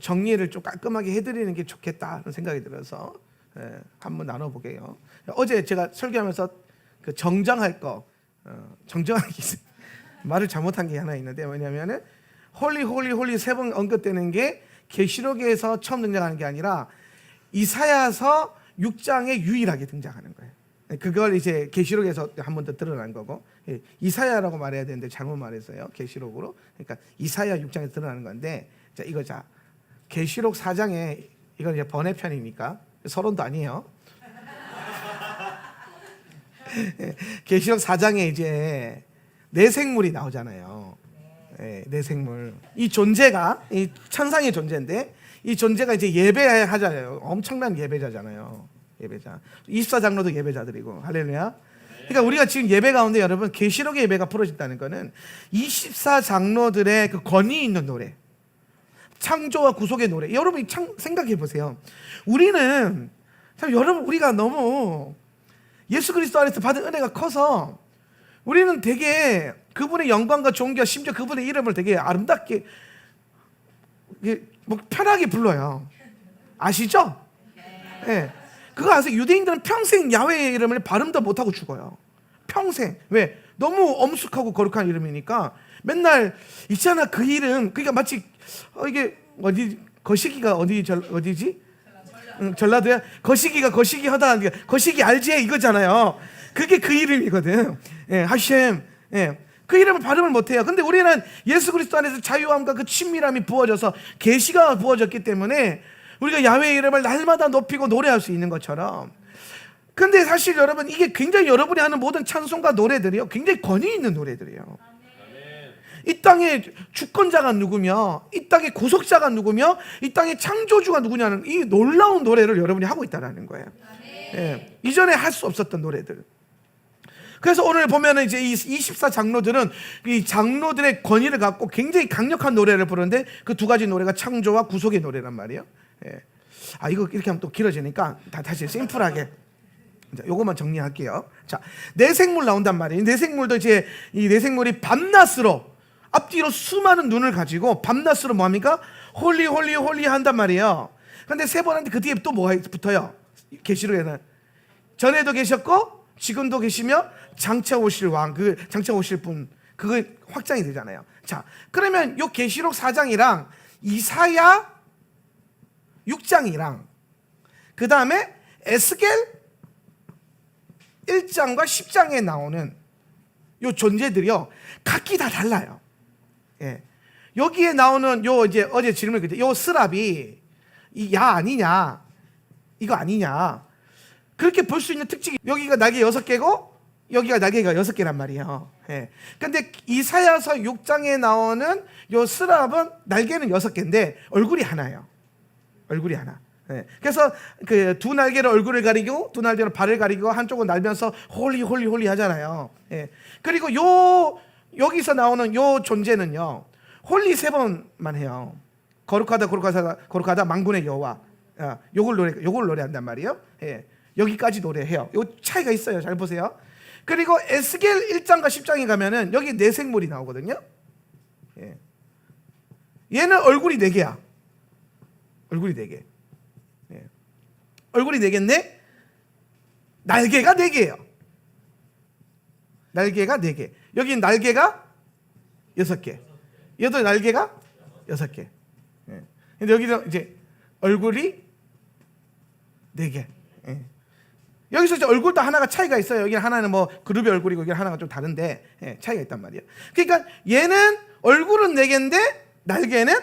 정리를 좀 깔끔하게 해드리는 게 좋겠다는 생각이 들어서 한번 나눠보게요. 어제 제가 설교하면서 그 정정할 거, 정정하기 말을 잘못한 게 하나 있는데, 뭐냐면은 홀리 홀리 홀리 3번 언급되는 게 계시록에서 처음 등장하는 게 아니라 이사야서 6장에 유일하게 등장하는 거예요. 그걸 이제 계시록에서 한 번 더 드러난 거고, 이사야라고 말해야 되는데 잘못 말했어요. 계시록으로. 그러니까 이사야 6장에 드러나는 건데, 자 이거 자 계시록 4장에 이건 이제 번외편이니까 서론도 아니에요. 계시록 4장에 이제 내생물이 나오잖아요. 내생물. 이 존재가 이 천상의 존재인데, 이 존재가 이제 예배하잖아요. 엄청난 예배자잖아요. 예배자. 24장로도 예배자들이고, 할렐루야. 그러니까 우리가 지금 예배 가운데 여러분 계시록의 예배가 풀어진다는 것은 24장로들의 그 권위 있는 노래, 창조와 구속의 노래. 여러분 생각해 보세요. 우리는 참 여러분 우리가 너무 예수 그리스도 안에서 받은 은혜가 커서 우리는 되게 그분의 영광과 존귀와 심지어 그분의 이름을 되게 아름답게 뭐 편하게 불러요. 아시죠? 네. 그거 아세요? 유대인들은 평생 야훼의 이름을 발음도 못하고 죽어요. 평생. 왜? 너무 엄숙하고 거룩한 이름이니까 맨날 있잖아 그 이름. 그러니까 마치 이게 어디 거시기가 어디지? 전라도야. 거시기가 거시기 하다 거시기 알지? 이거잖아요. 그게 그 이름이거든. 하셴. 그 이름을 발음을 못해요. 근데 우리는 예수 그리스도 안에서 자유함과 그 친밀함이 부어져서 계시가 부어졌기 때문에 우리가 야훼의 이름을 날마다 높이고 노래할 수 있는 것처럼. 근데 사실 여러분 이게 굉장히 여러분이 하는 모든 찬송과 노래들이요 굉장히 권위 있는 노래들이에요. 이 땅의 주권자가 누구며, 이 땅의 구속자가 누구며, 이 땅의 창조주가 누구냐는 이 놀라운 노래를 여러분이 하고 있다는 거예요. 이전에 할 수 없었던 노래들. 그래서 오늘 보면은 이제 이 24장로들은 이 장로들의 권위를 갖고 굉장히 강력한 노래를 부르는데, 그 두 가지 노래가 창조와 구속의 노래란 말이에요. 이거 이렇게 하면 또 길어지니까 다시 심플하게 요것만 정리할게요. 자, 내생물 나온단 말이에요. 내생물도 이제 이 내생물이 밤낮으로 앞뒤로 수많은 눈을 가지고 밤낮으로 뭐합니까? 홀리 홀리 홀리 한단 말이에요. 근데 3번 하는데 그 뒤에 또 뭐가 붙어요? 계시록에는 전에도 계셨고 지금도 계시며 장차 오실 왕, 그 장차 오실 분, 그거 확장이 되잖아요. 자, 그러면 요 계시록 4장이랑 이사야 6장이랑 그 다음에 에스겔 1장과 10장에 나오는 요 존재들이요 각기 다 달라요. 여기에 나오는 요 이제 어제 질문을 그때 요 스랍이 이 야 아니냐, 이거 아니냐, 그렇게 볼 수 있는 특징이 여기가 날개 6개고 여기가 날개가 6개란 말이에요. 근데 이사야서 6장에 나오는 요 스랍은 날개는 6개인데 얼굴이 하나예요. 얼굴이 하나. 그래서 그 두 날개로 얼굴을 가리고 두 날개로 발을 가리고 한쪽은 날면서 홀리 홀리 홀리 하잖아요. 그리고 여기서 나오는 요 존재는요 홀리 3번만 해요. 거룩하다 거룩하다 거룩하다 만군의 여호와. 요걸 노래한단 말이에요. 여기까지 노래해요. 요 차이가 있어요. 잘 보세요. 그리고 에스겔 1장과 10장에 가면은 여기 내생물이 나오거든요. 얘는 얼굴이 4개야. 얼굴이 4개. 얼굴이 4개인데 날개가 4개예요. 날개가 4개. 여기 날개가 6개. 얘도 날개가 6개. 근데 여기는 이제 얼굴이 4개. 여기서 이제 얼굴도 하나가 차이가 있어요. 여기 하나는 뭐 그룹의 얼굴이고 여기 하나가 좀 다른데 차이가 있단 말이에요. 그러니까 얘는 얼굴은 4개인데 날개는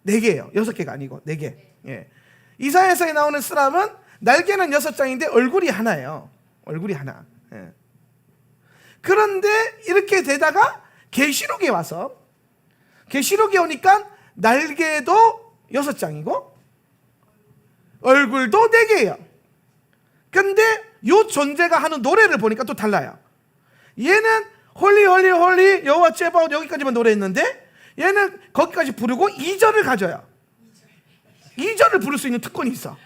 4개예요. 6개가 아니고 4개. 이사야서에 나오는 스랍은 날개는 6장인데 얼굴이 하나예요. 얼굴이 하나. 그런데 이렇게 되다가 계시록에 와서 계시록에 오니까 날개도 6장이고 얼굴도 4개예요. 근데 이 존재가 하는 노래를 보니까 또 달라요. 얘는 홀리 홀리 홀리 여호와 째바옷 여기까지만 노래했는데 얘는 거기까지 부르고 2절을 가져요. 2절을 부를 수 있는 특권이 있어.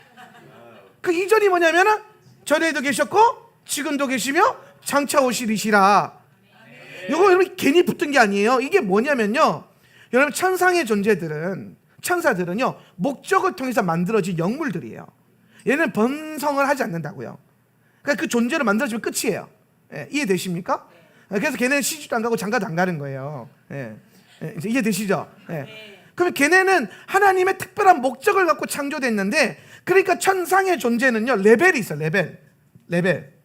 그 2절이 뭐냐면은 전에도 계셨고 지금도 계시며 장차 오시리시라. 이거 여러분 괜히 붙은 게 아니에요. 이게 뭐냐면요, 여러분 천상의 존재들은 천사들은요 목적을 통해서 만들어진 영물들이에요. 얘는 번성을 하지 않는다고요. 그러니까 그 존재로 만들어지면 끝이에요. 예, 이해되십니까? 그래서 걔네는 시집도 안 가고 장가도 안 가는 거예요. 예, 이제 이해되시죠? 예. 그럼 걔네는 하나님의 특별한 목적을 갖고 창조됐는데, 그러니까 천상의 존재는요 레벨이 있어요. 레벨.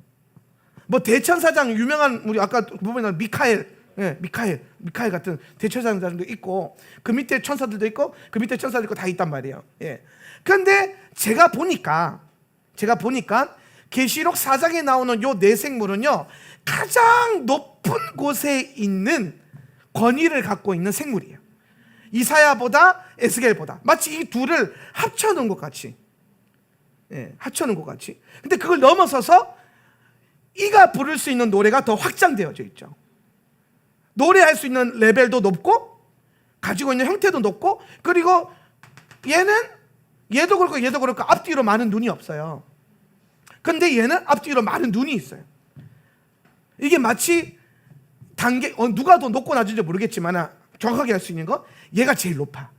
뭐 대천사장 유명한 우리 아까 보면 미카엘, 예, 미카엘 같은 대천사장도 있고 그 밑에 천사들도 있고 그 밑에 천사도 있고 다 있단 말이에요. 예. 그런데 제가 보니까 계시록 4장에 나오는 요 네 생물은요 가장 높은 곳에 있는 권위를 갖고 있는 생물이에요. 이사야보다 에스겔보다 마치 이 둘을 합쳐놓은 것 같이, 예, 합쳐놓은 것 같이. 근데 그걸 넘어서서 이가 부를 수 있는 노래가 더 확장되어져 있죠. 노래할 수 있는 레벨도 높고 가지고 있는 형태도 높고, 그리고 얘도 그렇고 앞뒤로 많은 눈이 없어요. 근데 얘는 앞뒤로 많은 눈이 있어요. 이게 마치 단계, 누가 더 높고 낮은지 모르겠지만 정확하게 할 수 있는 거, 얘가 제일 높아.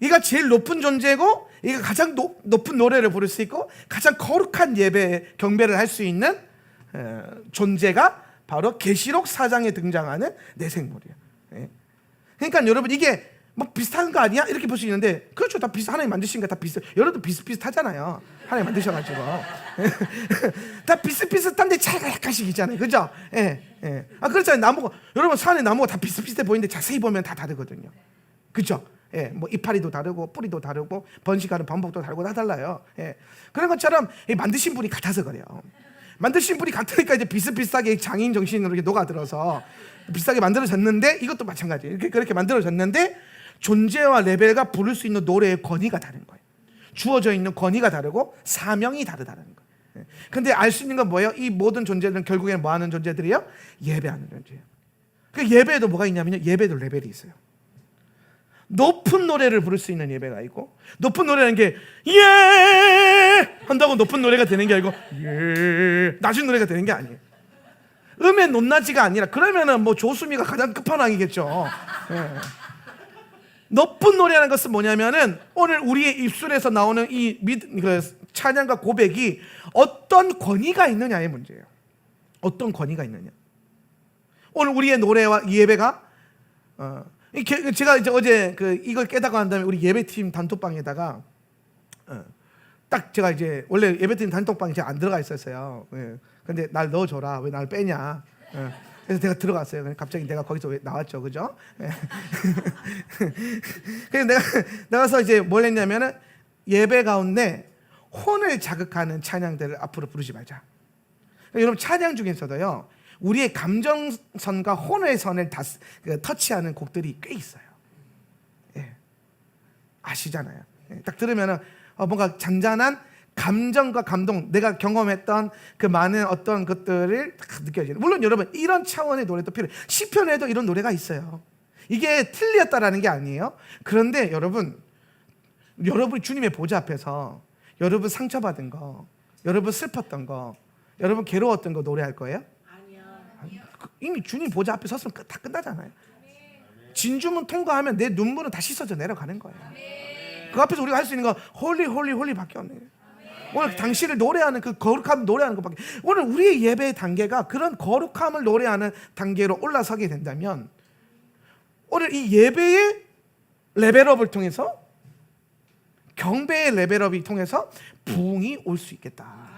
얘가 제일 높은 존재고, 얘가 가장 높은 노래를 부를 수 있고 가장 거룩한 예배 경배를 할 수 있는 존재가 바로 계시록 4장에 등장하는 내 생물이에요. 예. 그러니까 여러분 이게 뭐 비슷한 거 아니야? 이렇게 볼 수 있는데, 그렇죠. 다 하나님 만드신 거 다 비슷. 여러분도 비슷하잖아요. 하나님 만드셔가지고 다 비슷비슷한데 차이가 약간씩 있잖아요. 그죠? 예. 그렇잖아요. 나무가, 여러분 산에 나무가 다 비슷비슷해 보이는데 자세히 보면 다 다르거든요. 그죠? 예, 뭐 이파리도 다르고 뿌리도 다르고 번식하는 방법도 다르고 다 달라요. 예. 그런 것처럼 만드신 분이 같아서 그래요. 만드신 분이 같으니까 이제 비슷비슷하게 장인 정신으로 이렇게 녹아들어서 비슷하게 만들어졌는데, 이것도 마찬가지예요. 그렇게 만들어졌는데 존재와 레벨과 부를 수 있는 노래의 권위가 다른 거예요. 주어져 있는 권위가 다르고 사명이 다르다는 거예요. 근데 알 수 있는 건 뭐예요? 이 모든 존재들은 결국에는 뭐 하는 존재들이에요? 예배하는 존재예요. 그 예배에도 뭐가 있냐면요, 예배도 레벨이 있어요. 높은 노래를 부를 수 있는 예배가 있고, 높은 노래라는 게 예 한다고 높은 노래가 되는 게 아니고 예 낮은 노래가 되는 게 아니에요. 음의 높낮이가 아니라, 그러면은 뭐 조수미가 가장 끝판왕이겠죠. 예. 높은 노래라는 것은 뭐냐면은 오늘 우리의 입술에서 나오는 이 찬양과 고백이 어떤 권위가 있느냐의 문제예요. 어떤 권위가 있느냐. 오늘 우리의 노래와 이 예배가 제가 이제 어제 이걸 깨닫고 난 다음에 우리 예배팀 단톡방에다가 딱 제가 이제 원래 예배팀 단톡방에 제가 안 들어가 있었어요. 예. 근데 날 넣어줘라. 왜 날 빼냐. 예. 그래서 내가 들어갔어요. 갑자기 내가 거기서 왜 나왔죠, 그죠? 예. 그래서 내가 나가서 이제 뭘 했냐면은 예배 가운데 혼을 자극하는 찬양들을 앞으로 부르지 말자. 그러니까 여러분 찬양 중에서도요, 우리의 감정선과 혼의 선을 다 터치하는 곡들이 꽤 있어요. 예. 아시잖아요. 예. 딱 들으면은 뭔가 잔잔한 감정과 감동, 내가 경험했던 그 많은 어떤 것들을 딱 느껴져요. 물론 여러분 이런 차원의 노래도 필요해요. 시편에도 이런 노래가 있어요. 이게 틀렸다라는 게 아니에요. 그런데 여러분이 주님의 보좌 앞에서 여러분 상처받은 거, 여러분 슬펐던 거, 여러분 괴로웠던 거 노래할 거예요? 아니요. 이미 주님 보좌 앞에 섰으면 다 끝나잖아요. 진주문 통과하면 내 눈물은 다 씻어져 내려가는 거예요. 그 앞에서 우리가 할 수 있는 거 홀리 밖에 없네요. 오늘 당신을 노래하는 그 거룩함 노래하는 것밖에. 오늘 우리의 예배의 단계가 그런 거룩함을 노래하는 단계로 올라서게 된다면, 오늘 이 예배의 레벨업을 통해서, 경배의 레벨업이 통해서 부흥이 올 수 있겠다.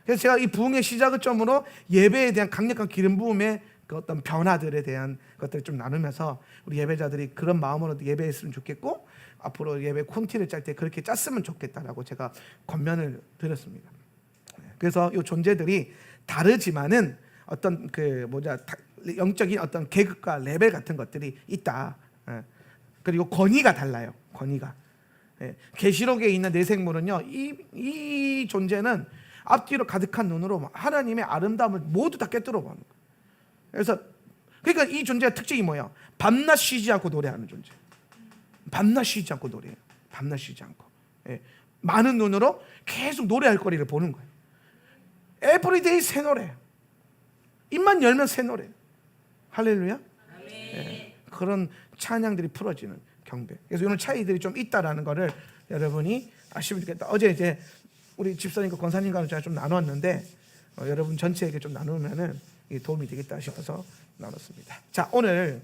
그래서 제가 이 부흥의 시작을 점으로 예배에 대한 강력한 기름 부음의 그 어떤 변화들에 대한 것들을 좀 나누면서 우리 예배자들이 그런 마음으로 예배했으면 좋겠고, 앞으로 예배 콘티를 짤 때 그렇게 짰으면 좋겠다라고 제가 권면을 드렸습니다. 그래서 이 존재들이 다르지만은 어떤 영적인 어떤 계급과 레벨 같은 것들이 있다. 그리고 권위가 달라요. 권위가. 계시록에 있는 네 생물은요, 이 존재는 앞뒤로 가득한 눈으로 하나님의 아름다움을 모두 다 꿰뚫어 보는 거예요. 그래서 그러니까 이 존재의 특징이 뭐예요? 밤낮 쉬지 않고 노래하는 존재. 밤낮 쉬지 않고 노래해요. 밤낮 쉬지 않고. 예. 많은 눈으로 계속 노래할 거리를 보는 거예요. 에브리데이 새 노래. 입만 열면 새 노래. 할렐루야. 예. 그런 찬양들이 풀어지는 경배. 그래서 이런 차이들이 좀 있다라는 거를 여러분이 아시면 좋겠다. 어제 이제 우리 집사님과 권사님과는 제가 좀 나눴는데 여러분 전체에게 좀 나누면은 도움이 되겠다 싶어서 나눴습니다. 자, 오늘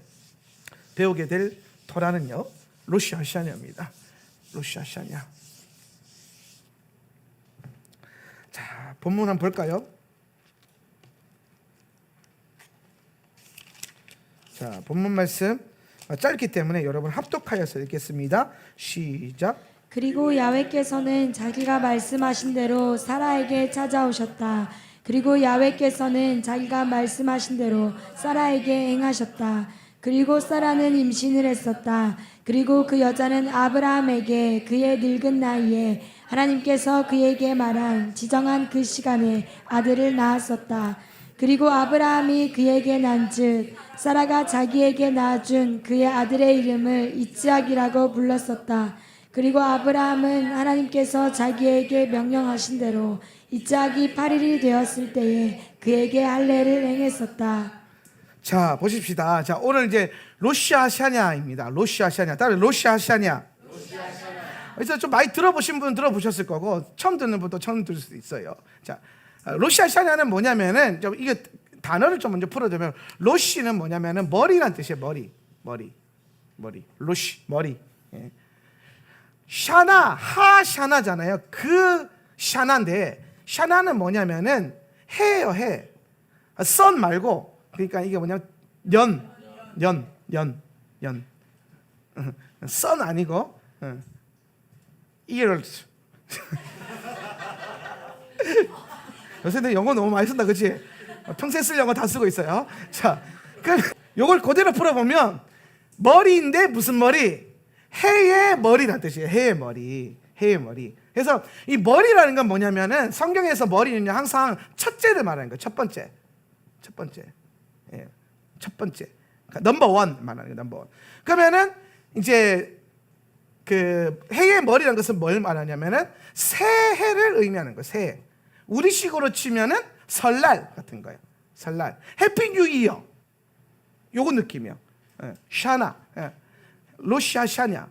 배우게 될 토라는요, 로시 하샤냐입니다. 로시 하샤냐. 자, 본문 한번 볼까요? 자, 본문 말씀 짧기 때문에 여러분 합독하여서 읽겠습니다. 시작. 그리고 야훼께서는 자기가 말씀하신 대로 사라에게 찾아오셨다. 그리고 야훼께서는 자기가 말씀하신 대로 사라에게 행하셨다. 그리고 사라는 임신을 했었다. 그리고 그 여자는 아브라함에게 그의 늙은 나이에 하나님께서 그에게 말한 지정한 그 시간에 아들을 낳았었다. 그리고 아브라함이 그에게 난즉 사라가 자기에게 낳아준 그의 아들의 이름을 이스락이라고 불렀었다. 그리고 아브라함은 하나님께서 자기에게 명령하신 대로 이스락이 8일이 되었을 때에 그에게 할례를 행했었다. 자, 보십시다. 자, 오늘 이제 로시 하샤냐입니다. 로시 하샤냐. 따로 로시 하샤냐. 그래서 좀 많이 들어보신 분은 들어보셨을 거고 처음 듣는 분도 처음 들을 수도 있어요. 자, 로시 하샤냐는 뭐냐면은 좀 이게 단어를 좀 먼저 풀어주면 로시는 뭐냐면은 머리란 뜻이에요. 머리. 로시 머리. 예. 샤나 하샤나잖아요. 그 샤나인데 샤나는 뭐냐면은 해예요. 해. 선 말고 그러니까 이게 뭐냐면 연. 선 아니고 ears. 요새 내 영어 너무 많이 쓴다, 그렇지? 평생 쓸 영어 다 쓰고 있어요. 자, 그럼 이걸 그대로 풀어보면 머리인데 무슨 머리? 해의 머리란 뜻이에요. 해의 머리. 그래서 이 머리라는 건 뭐냐면은 성경에서 머리는요 항상 첫째를 말하는 거예요. 첫 번째. 예, 첫 번째. 그러니까 넘버원 말하는 거예요. 넘버원. 그러면은 이제 그 해의 머리라는 것은 뭘 말하냐면은 새해를 의미하는 거예요. 새해. 우리식으로 치면은 설날 같은 거예요. 설날. 해피 뉴 이어. 요거 느낌이요. 샤나. 로시 하샤냐.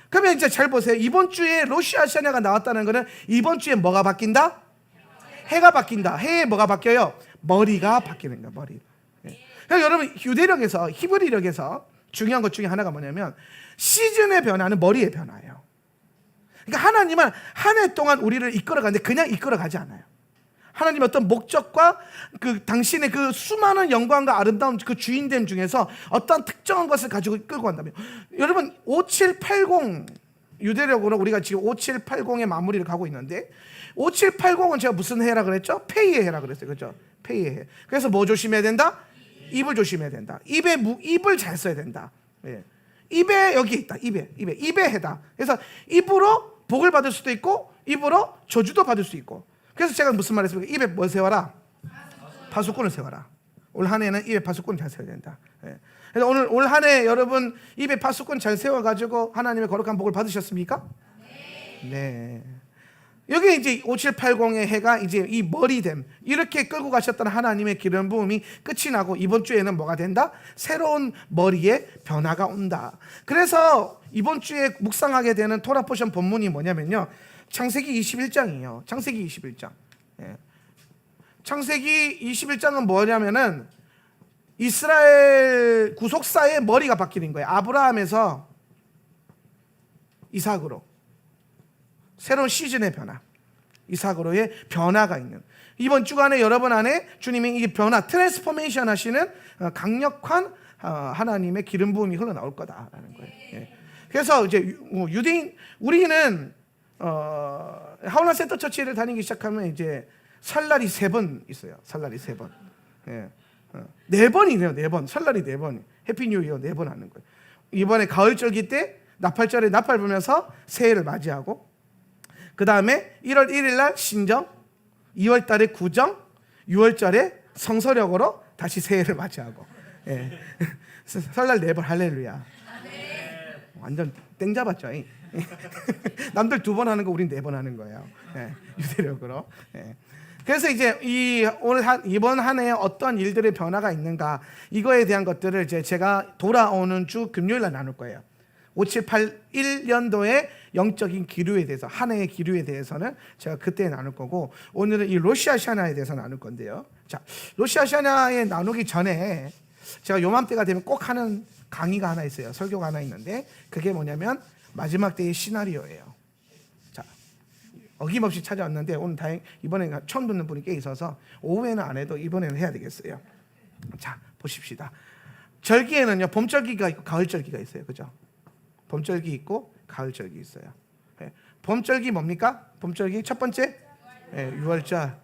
그러면 이제 잘 보세요. 이번 주에 로시 하샤냐가 나왔다는 거는 이번 주에 뭐가 바뀐다? 해가 바뀐다. 해에 뭐가 바뀌어요? 머리가 바뀌는 거야. 머리. 그러니까 여러분 유대력에서 히브리력에서 중요한 것 중에 하나가 뭐냐면 시즌의 변화는 머리의 변화예요. 그러니까 하나님은 한 해 동안 우리를 이끌어가는데 그냥 이끌어가지 않아요. 하나님의 어떤 목적과 그 당신의 그 수많은 영광과 아름다운 그 주인됨 중에서 어떤 특정한 것을 가지고 끌고 간다면 여러분 5780 유대력으로 우리가 지금 5780의 마무리를 가고 있는데 5780은 제가 무슨 해라 그랬죠? 폐의의 해라 그랬어요. 그렇죠? 폐의의 해. 그래서 뭐 조심해야 된다? 입을 조심해야 된다. 입을 잘 써야 된다. 예. 입에 여기 있다. 입의 해다. 그래서 입으로 복을 받을 수도 있고 입으로 저주도 받을 수 있고. 그래서 제가 무슨 말 했습니까? 입에 뭐 세워라? 파수꾼을 세워라. 올 한 해는 입에 파수꾼을 잘 세워야 된다. 예. 그래서 오늘 올 한 해 여러분 입에 파수꾼 잘 세워가지고 하나님의 거룩한 복을 받으셨습니까? 네. 여기 이제 5780의 해가 이제 이 머리됨 이렇게 끌고 가셨던 하나님의 기름 부음이 끝이 나고 이번 주에는 뭐가 된다? 새로운 머리의 변화가 온다. 그래서 이번 주에 묵상하게 되는 토라 포션 본문이 뭐냐면요. 창세기 21장이에요. 창세기 21장. 예. 창세기 21장은 뭐냐면은 이스라엘 구속사의 머리가 바뀌는 거예요. 아브라함에서 이삭으로. 새로운 시즌의 변화, 이삭으로의 변화가 있는 이번 주간에 여러분 안에 주님이 이 변화, 트랜스포메이션 하시는 강력한 하나님의 기름 부음이 흘러나올 거다라는 거예요. 예. 그래서 이제 유대인 우리는 하울란 센터 처치를 다니기 시작하면 이제 설날이 3번 있어요. 설날이 3번. 예. 4번이네요. 4번. 설날이 4번. 해피 뉴 이어 4번 하는 거예요. 이번에 가을절기 때 나팔절에 나팔 불면서 새해를 맞이하고 그 다음에 1월 1일 날 신정, 2월 달에 구정, 6월절에 성서력으로 다시 새해를 맞이하고. 예. 설날 4번 할렐루야. 완전 땡 잡았죠. 남들 2번 하는 거 우린 4번 하는 거예요. 예. 유대력으로. 예. 그래서 이제 이번 한 해에 어떤 일들의 변화가 있는가 이거에 대한 것들을 이제 제가 돌아오는 주 금요일 날 나눌 거예요. 5781년도의 영적인 기류에 대해서, 한 해의 기류에 대해서는 제가 그때 나눌 거고, 오늘은 이 로시아샤나에 대해서 나눌 건데요. 자, 로시아샤나에 나누기 전에 제가 요맘때가 되면 꼭 하는 강의가 하나 있어요. 설교가 하나 있는데 그게 뭐냐면 마지막 때의 시나리오예요. 자, 어김없이 찾아왔는데 오늘 이번에 처음 듣는 분이 꽤 있어서 오후에는 안 해도 이번에는 해야 되겠어요. 자, 보십시다. 절기에는요, 봄절기가 있고 가을절기가 있어요. 그죠? 봄절기 있고 가을절기 있어요. 예. 봄절기 뭡니까? 봄절기 첫 번째 6월절.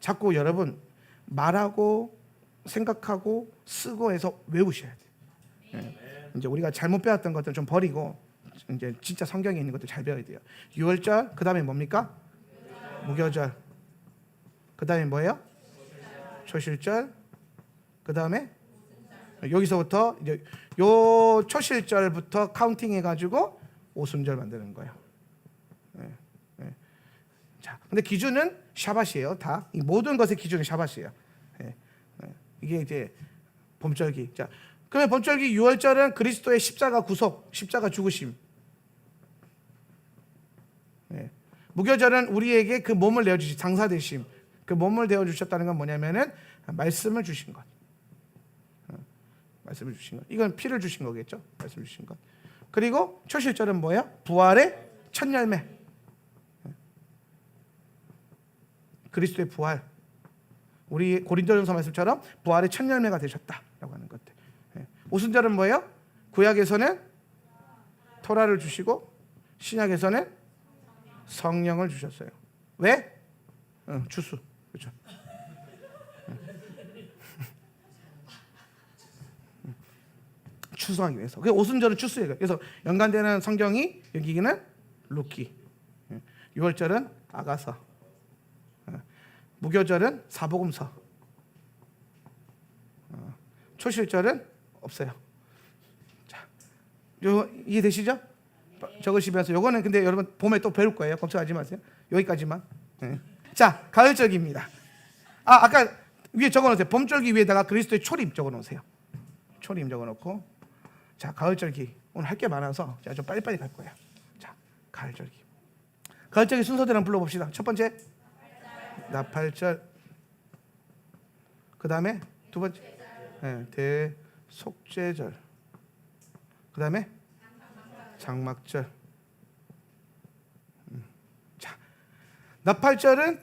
자꾸 여러분 말하고 생각하고 쓰고 해서 외우셔야 돼요. 예. 이제 우리가 잘못 배웠던 것들 좀 버리고 이제 진짜 성경에 있는 것들 잘 배워야 돼요. 6월절, 그 다음에 뭡니까? 무교절. 그 다음에 뭐예요? 초실절. 그 다음에 여기서부터 이제 요 초실절부터 카운팅 해가지고 오순절 만드는 거예요. 예, 예. 자, 근데 기준은 샤밧이에요. 다 이 모든 것의 기준은 샤밧이에요. 예, 예. 이게 이제 봄절기. 자, 그러면 봄절기 6월절은 그리스도의 십자가 구속, 십자가 죽으심. 예. 무교절은 우리에게 그 몸을 내어주신 장사되심. 그 몸을 내어주셨다는 건 뭐냐면은 말씀을 주신 것. 말씀을 주신 것. 이건 피를 주신 거겠죠. 말씀을 주신 것. 그리고 초실절은 뭐예요? 부활의 첫 열매. 그리스도의 부활. 우리 고린도전서 말씀처럼 부활의 첫 열매가 되셨다라고 하는 것들. 오순절은 뭐예요? 구약에서는 토라를 주시고 신약에서는 성령을 주셨어요. 왜? 주수. 그렇죠. 추수하기 위해서. 그 오순절은 추수예요. 그래서 연관되는 성경이 여기는 루키, 6월절은 아가서, 무교절은 사복음서, 초실절은 없어요. 자, 요 이해되시죠? 적으시면서 요거는 근데 여러분 봄에 또 배울 거예요. 걱정하지 마세요. 여기까지만. 자, 가을절기입니다. 아까 위에 적어놓으세요. 봄절기 위에다가 그리스도의 초림 적어놓으세요. 초림 적어놓고. 자, 가을절기. 오늘 할 게 많아서 제가 좀 빨리빨리 갈 거예요. 자, 가을절기. 가을절기 순서대로 한번 불러봅시다. 첫 번째 나팔절. 그 다음에 두 번째 대속죄절. 그 다음에 장막절. 자, 나팔절은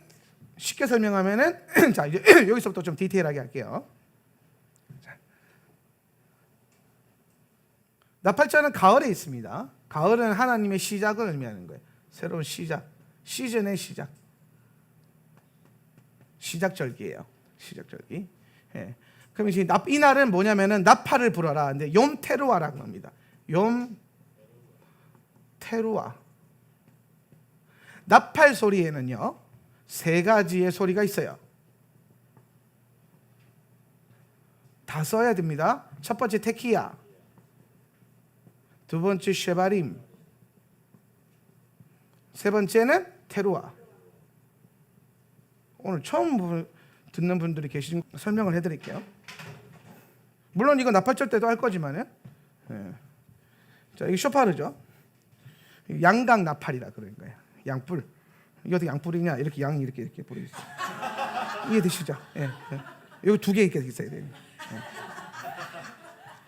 쉽게 설명하면은 자, 이제 여기서부터 좀 디테일하게 할게요. 나팔절은 가을에 있습니다. 가을은 하나님의 시작을 의미하는 거예요. 새로운 시작, 시즌의 시작. 시작절기예요. 시작절기. 예. 그럼 이제 이 날은 뭐냐면은 나팔을 불어라. 근데 욤 테루아라고 합니다. 욤 테루아. 나팔 소리에는요 3가지의 소리가 있어요. 다 써야 됩니다. 첫 번째 테키야. 두 번째 쉐바림, 세 번째는 테루아. 오늘 처음 듣는 분들이 계신 설명을 해드릴게요. 물론 이거 나팔절 때도 할 거지만은, 자, 이게 쇼파르죠. 양각 나팔이라 그런 거예요. 양뿔. 이게 어떻게 양뿔이냐? 이렇게 양이 이렇게 뿌리 있어요. 이해되시죠? 예. 여기 2개 이렇게 있어야 돼요.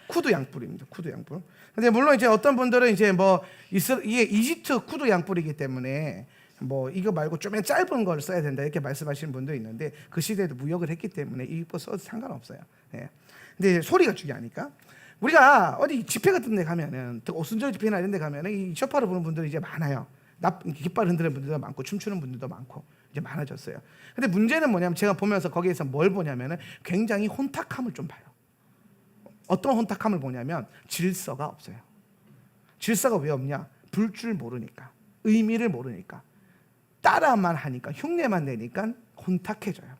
쿠드 양뿔입니다. 쿠드 양뿔. 근데 물론 이제 어떤 분들은 이제 이게 이집트 쿠드 양뿔이기 때문에 이거 말고 좀 짧은 걸 써야 된다 이렇게 말씀하시는 분도 있는데 그 시대에도 무역을 했기 때문에 이거 써도 상관없어요. 예. 근데 소리가 중요하니까 우리가 어디 집회 같은 데 가면은 오순절 집회나 이런 데 가면은 이 쇼파를 부는 분들이 이제 많아요. 깃발 흔드는 분들도 많고 춤추는 분들도 많고 이제 많아졌어요. 근데 문제는 뭐냐면 제가 보면서 거기에서 뭘 보냐면은 굉장히 혼탁함을 좀 봐요. 어떤 혼탁함을 보냐면 질서가 없어요. 질서가 왜 없냐? 불 줄 모르니까, 의미를 모르니까, 따라만 하니까, 흉내만 내니까 혼탁해져요.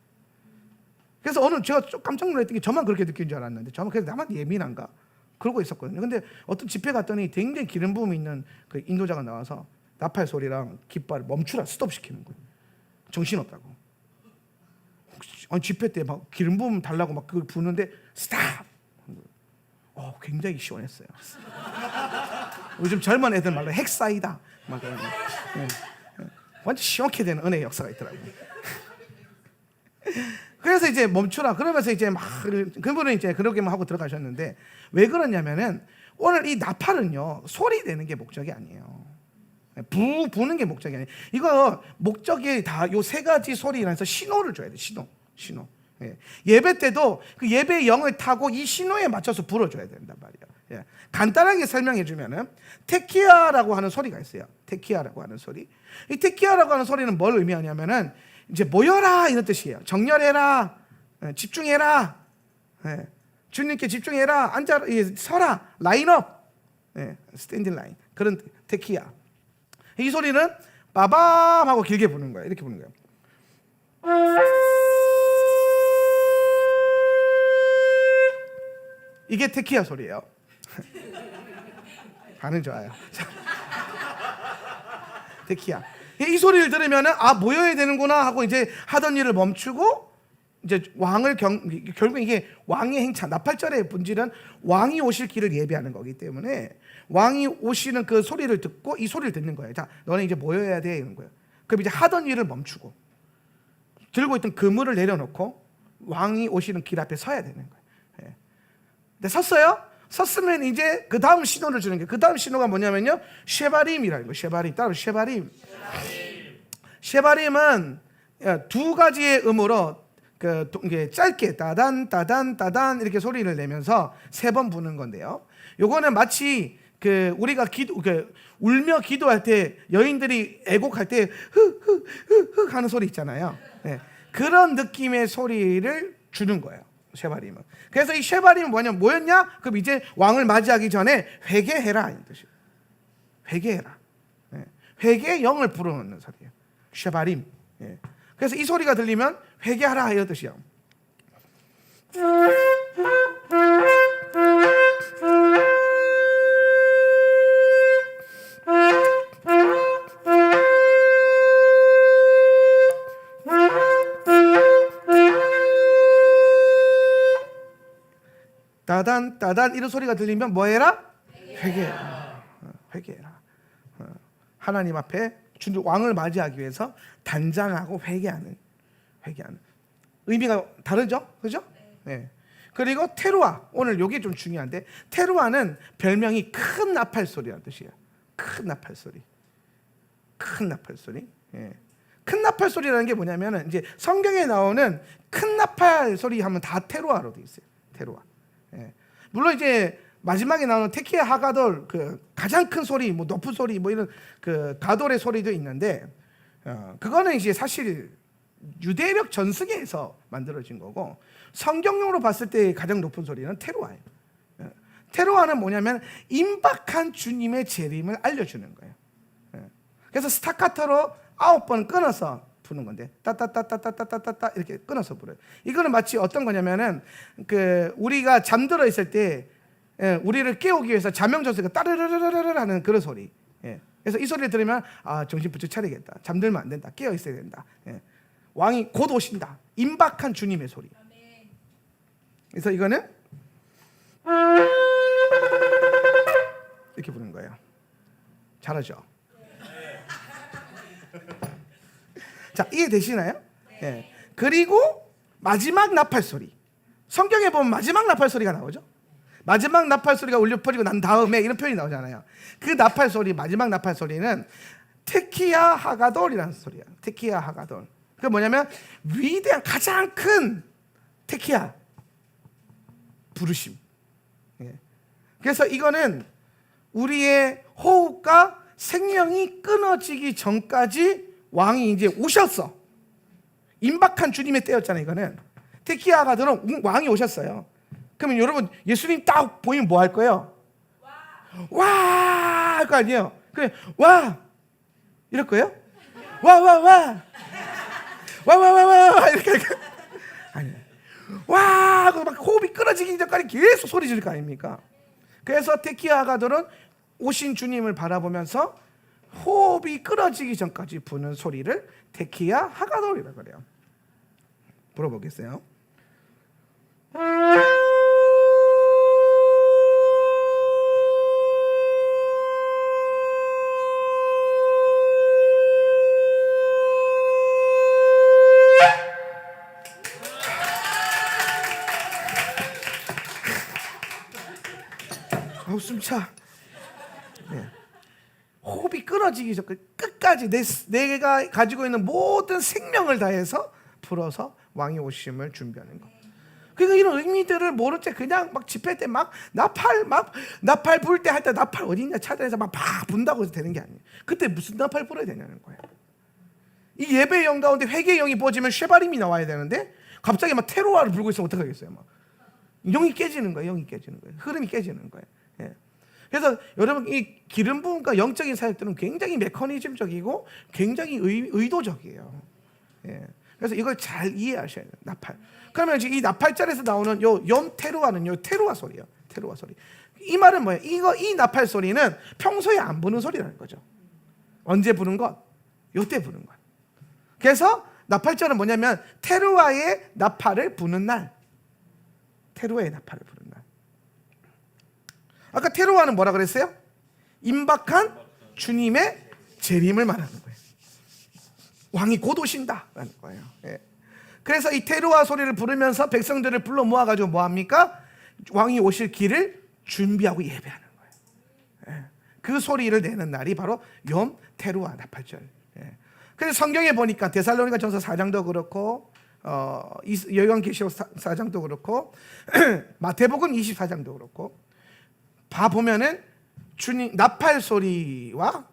그래서 오늘 제가 좀 깜짝 놀랐던 게 저만 그렇게 느낀 줄 알았는데 저만 그래서 나만 예민한가? 그러고 있었거든요. 근데 어떤 집회 갔더니 굉장히 기름 부음이 있는 그 인도자가 나와서 나팔 소리랑 깃발을 멈추라 스톱시키는 거예요. 정신없다고. 집회 때 막 기름 부음 달라고 막 그걸 부는데 스탑. 굉장히 시원했어요. 요즘 젊은 애들 말로 핵사이다. 막 그런. 완전 시원하게 되는 은혜의 역사가 있더라고요. 그래서 이제 멈추라. 그러면서 이제 막 그분은 이제 그러게만 하고 들어가셨는데 왜 그러냐면은 오늘 이 나팔은요 소리 내는 게 목적이 아니에요. 부는 게 목적이 아니에요. 이거 목적이 다 요 세 가지 소리라서 신호를 줘야 돼. 신호. 예배 때도 그 예배의 영을 타고 이 신호에 맞춰서 불어줘야 된단 말이에요. 간단하게 설명해 주면은 테키아라고 하는 소리가 있어요. 테키아라고 하는 소리. 이 테키아라고 하는 소리는 뭘 의미하냐면은 이제 모여라 이런 뜻이에요. 정렬해라, 집중해라, 주님께 집중해라, 앉아, 서라, 라인업, 스탠딩 라인. 그런 테키아. 이 소리는 빠밤 하고 길게 부는 거예요. 이렇게 부는 거예요. 이게 테키아 소리예요. 반응 좋아요. 테키아. 이 소리를 들으면은 모여야 되는구나 하고 이제 하던 일을 멈추고 이제 왕을 결국 이게 왕의 행차, 나팔절의 본질은 왕이 오실 길을 예배하는 거기 때문에 왕이 오시는 그 소리를 듣고 이 소리를 듣는 거예요. 자, 너네 이제 모여야 돼 이런 거예요. 그럼 이제 하던 일을 멈추고 들고 있던 그물을 내려놓고 왕이 오시는 길 앞에 서야 되는 거예요. 근데 섰어요? 섰으면 이제 그 다음 신호를 주는 게, 그 다음 신호가 뭐냐면요, 쉐바림이라는 거예요. 쉐바림. 따로 쉐바림. 쉐바림은 두 가지의 음으로 이게 짧게 따단 따단 따단 이렇게 소리를 내면서 세 번 부는 건데요. 요거는 마치 우리가 울며 기도할 때 여인들이 애곡할 때 흐흐흐흐 하는 소리 있잖아요. 그런 느낌의 소리를 주는 거예요. 쉐바림은. 그래서 이 쉐바림은 뭐였냐? 그럼 이제 왕을 맞이하기 전에 회개해라 이런 뜻이에요. 회개해라. 회개의 영을 불어넣는 소리예요. 쉐바림. 그래서 이 소리가 들리면 회개하라 이런 뜻이에요. 따단 따단 이런 소리가 들리면 뭐 해라? 회개해라. 회개해라. 하나님 앞에 왕을 맞이하기 위해서 단장하고 회개하는 의미가 다르죠, 그죠? 네. 그리고 테루아, 오늘 이게 좀 중요한데 테루아는 별명이 큰 나팔 소리라는 뜻이에요. 큰 나팔 소리. 큰 나팔 소리. 큰 나팔 소리라는 게 뭐냐면은 이제 성경에 나오는 큰 나팔 소리 하면 다 테루아로 돼 있어요. 테루아. 물론 이제 마지막에 나오는 테키아 하가돌 가장 큰 소리, 뭐 높은 소리, 뭐 이런 가돌의 소리도 있는데 그거는 이제 사실 유대력 전승에서 만들어진 거고 성경용으로 봤을 때 가장 높은 소리는 테루아예요. 테루아는 뭐냐면 임박한 주님의 재림을 알려주는 거예요. 그래서 스타카토로 9번 끊어서 부는 건데 따따따따따따따따 이렇게 끊어서 불어요. 이거는 마치 어떤 거냐면은 우리가 잠들어 있을 때 우리를 깨우기 위해서 자명조소가 따르르르르르 하는 그런 소리. 그래서 이 소리를 들으면 정신 부쩍 차리겠다. 잠들면 안 된다. 깨어 있어야 된다. 왕이 곧 오신다. 임박한 주님의 소리. 그래서 이거는 이렇게 부는 거예요. 잘하죠? 자, 이해되시나요? 그리고 마지막 나팔 소리. 성경에 보면 마지막 나팔 소리가 나오죠. 마지막 나팔 소리가 울려 퍼지고 난 다음에 이런 표현이 나오잖아요. 그 나팔 소리, 마지막 나팔 소리는 테키아 하가돌이라는 소리예요. 테키아 하가돌. 그게 뭐냐면 위대한 가장 큰 테키아 부르심. 그래서 이거는 우리의 호흡과 생명이 끊어지기 전까지 왕이 이제 오셨어. 임박한 주님의 때였잖아요. 이거는 테키아 하가돌은 왕이 오셨어요. 그러면 여러분 예수님 딱 보이면 뭐 할 거예요? 와 할 거 아니에요? 그래 와 이럴 거예요? 와 이렇게 아니 와 막 호흡이 끊어지기 전까지 계속 소리 지를 거 아닙니까? 그래서 테키아 하가돌은 오신 주님을 바라보면서 호흡이 끊어지기 전까지 부는 소리를 테키야 하가돌이라고 그래요. 불어보겠어요. 아우 숨차. 네. 호흡이 끊어지기 전까지 끝까지 내가 가지고 있는 모든 생명을 다해서 불어서 왕이 오심을 준비하는 거. 그러니까 이런 의미들을 모른 채 그냥 막 집회 때 막 나팔 불 때 할 때 나팔 어디 있냐 찾아내서 막 분다고 해서 되는 게 아니에요. 그때 무슨 나팔 불어야 되냐는 거예요. 이 예배의 영 가운데 회개의 영이 부어지면 쉐바림이 나와야 되는데 갑자기 막 테로와를 불고 있으면 어떡하겠어요. 막 영이 깨지는 거예요. 영이 깨지는 거예요. 흐름이 깨지는 거예요. 예. 그래서 여러분 이 기름 부음과 영적인 사역들은 굉장히 메커니즘적이고 굉장히 의도적이에요. 예. 그래서 이걸 잘 이해하셔야 돼요. 나팔. 그러면 지금 이 나팔절에서 나오는 요 테루와는 요 테루와 소리예요. 테루와 소리. 이 말은 뭐예요? 이 나팔 소리는 평소에 안 부는 소리라는 거죠. 언제 부는 것? 요때 부는 것. 그래서 나팔절은 뭐냐면 테루와의 나팔을 부는 날. 테루와의 나팔을 부는 날. 아까 테루와는 뭐라 그랬어요? 임박한 주님의 재림을 말하는 거예요. 왕이 곧 오신다라는 거예요. 예. 그래서 이 테루와 소리를 부르면서 백성들을 불러 모아가지고 뭐합니까? 왕이 오실 길을 준비하고 예배하는 거예요. 예. 그 소리를 내는 날이 바로 욤 테루와 나팔절. 예. 그래서 성경에 보니까 데살로니가 전서 4장도 그렇고 요한계시록 4장도 그렇고 마태복음 24장도 그렇고 봐 보면은 주님 나팔 소리와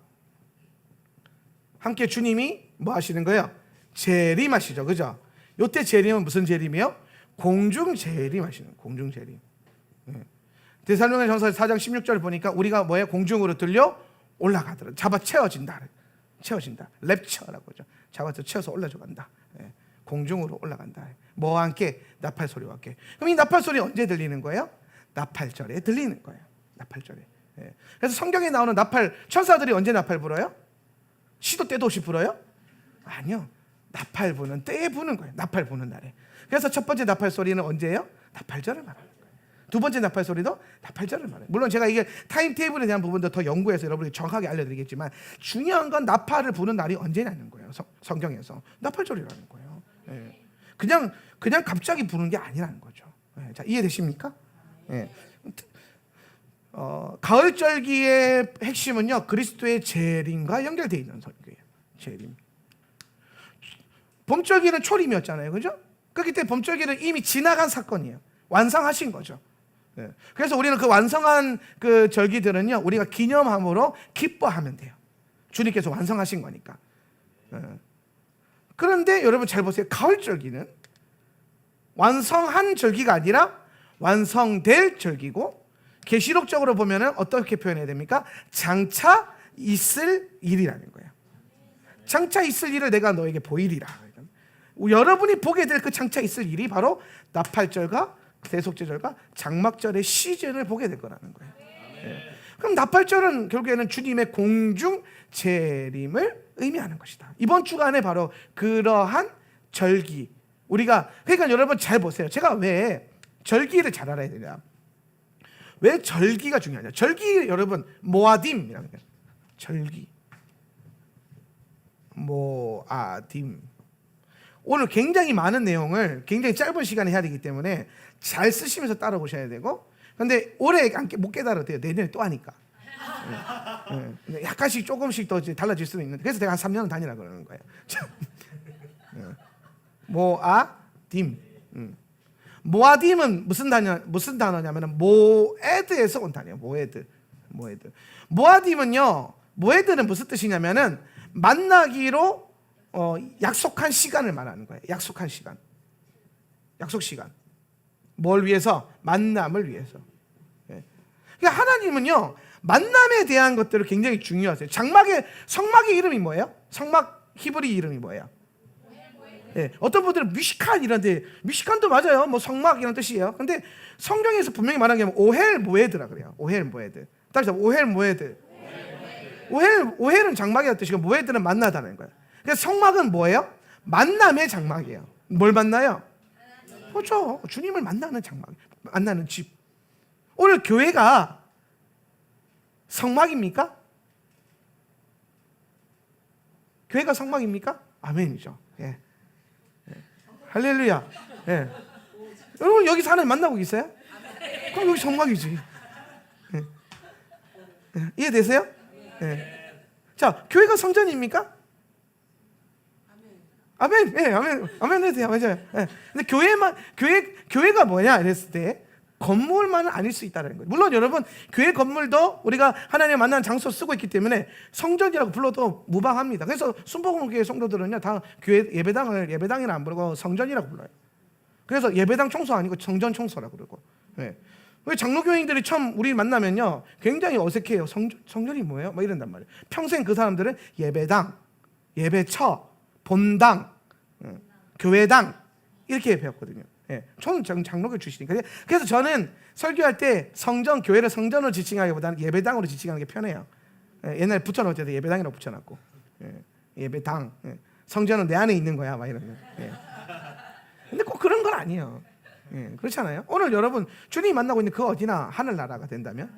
함께 주님이 뭐 하시는 거예요? 재림하시죠, 그죠? 요때 재림은 무슨 재림이요? 공중 재림하시는 공중 재림. 데살로니가전서 4장 16절 보니까 우리가 뭐예요? 공중으로 들려 올라가더라. 잡아 채워진다. 랩처라고 하죠. 잡아서 채워서 올라간다. 공중으로 올라간다. 뭐와 함께? 나팔 소리와 함께. 그럼 이 나팔 소리 언제 들리는 거예요? 나팔절에 들리는 거예요. 나팔절에. 그래서 성경에 나오는 나팔 천사들이 언제 나팔 불어요? 시도 때도 없이 불어요? 아니요. 나팔 부는 때에 부는 거예요. 나팔 부는 날에. 그래서 첫 번째 나팔 소리는 언제예요? 나팔절을 말하는 거예요. 두 번째 나팔 소리도 나팔절을 말해요. 물론 제가 이게 타임테이블에 대한 부분도 더 연구해서 여러분이 정확하게 알려드리겠지만 중요한 건 나팔을 부는 날이 언제냐는 거예요. 성경에서 나팔절이라는 거예요. 그냥 갑자기 부는 게 아니라는 거죠. 자, 이해되십니까? 가을절기의 핵심은요 그리스도의 재림과 연결되어 있는 소리예요. 재림. 봄절기는 초림이었잖아요, 그죠? 그렇기 때문에 봄절기는 이미 지나간 사건이에요. 완성하신 거죠. 그래서 우리는 그 완성한 그 절기들은요 우리가 기념함으로 기뻐하면 돼요. 주님께서 완성하신 거니까. 그런데 여러분 잘 보세요. 가을절기는 완성한 절기가 아니라 완성될 절기고 계시록적으로 보면은 어떻게 표현해야 됩니까? 장차 있을 일이라는 거예요. 장차 있을 일을 내가 너에게 보이리라. 여러분이 보게 될 그 장차 있을 일이 바로 나팔절과 대속죄절과 장막절의 시즌을 보게 될 거라는 거예요. 그럼 나팔절은 결국에는 주님의 공중 재림을 의미하는 것이다. 이번 주간에 바로 그러한 절기 그러니까 여러분 잘 보세요. 제가 왜 절기를 잘 알아야 되냐? 왜 절기가 중요하냐? 절기 여러분 모아딤이라는 거예요. 절기 모아딤. 오늘 굉장히 많은 내용을 굉장히 짧은 시간에 해야 되기 때문에 잘 쓰시면서 따라오셔야 되고, 근데 올해 못 깨달아도 돼요. 내년에 또 하니까. 약간씩 조금씩 더 달라질 수는 있는데 그래서 내가 한 3년은 다니라 그러는 거예요. 모아딤. 모아딤은 무슨 단어냐면 모에드에서 온 단어예요. 모에드. 모아딤은요. 모에드는 무슨 뜻이냐면은 만나기로 약속한 시간을 말하는 거예요. 약속한 시간. 약속 시간. 뭘 위해서? 만남을 위해서. 그러니까 하나님은요. 만남에 대한 것들을 굉장히 중요하세요. 성막의 이름이 뭐예요? 성막 히브리 이름이 뭐예요? 어떤 분들은 미시칸 이런데 미시칸도 맞아요. 뭐 성막 이런 뜻이에요. 근데 성경에서 분명히 말하는 게 오헬 모에드라 그래요. 오헬 모에드. 따라서 오헬 모에드. 오헬은 장막이라는 뜻이고 모에드는 만나다는 거예요. 그래서 성막은 뭐예요? 만남의 장막이에요. 뭘 만나요? 그렇죠. 주님을 만나는 장막, 만나는 집. 오늘 교회가 성막입니까? 교회가 성막입니까? 아멘이죠. 예. 예. 할렐루야. 예. 여러분 여기서 하나님 만나고 계세요? 그럼 여기 성막이지. 예. 예. 이해되세요? 예. 자, 교회가 성전입니까? 아멘. 예, 아멘. 아멘 해도 돼요. 맞아요. 예. 근데 교회가 뭐냐 이랬을 때 건물만은 아닐 수 있다는 거예요. 물론 여러분 교회 건물도 우리가 하나님을 만나는 장소 쓰고 있기 때문에 성전이라고 불러도 무방합니다. 그래서 순복음교회 성도들은요 다 교회 예배당을 예배당이라 안 부르고 성전이라고 불러요. 그래서 예배당 청소 아니고 성전 청소라고 그러고. 예. 왜 장로교인들이 처음 우리 만나면요 굉장히 어색해요. 성전이 뭐예요? 막 이런단 말이에요. 평생 그 사람들은 예배당, 예배처, 본당, 교회당 이렇게 배웠거든요. 예, 저는 장로교 출신이니까. 그래서 저는 설교할 때 성전, 교회를 성전으로 지칭하기보다는 예배당으로 지칭하는 게 편해요. 예, 옛날에 붙여놓을 때도 예배당이라고 붙여놨고. 예, 예배당. 예, 성전은 내 안에 있는 거야. 막 이런 거. 예. 근데 꼭 그런 건 아니에요. 예, 그렇잖아요. 오늘 여러분 주님 만나고 있는 그 어디나 하늘나라가 된다면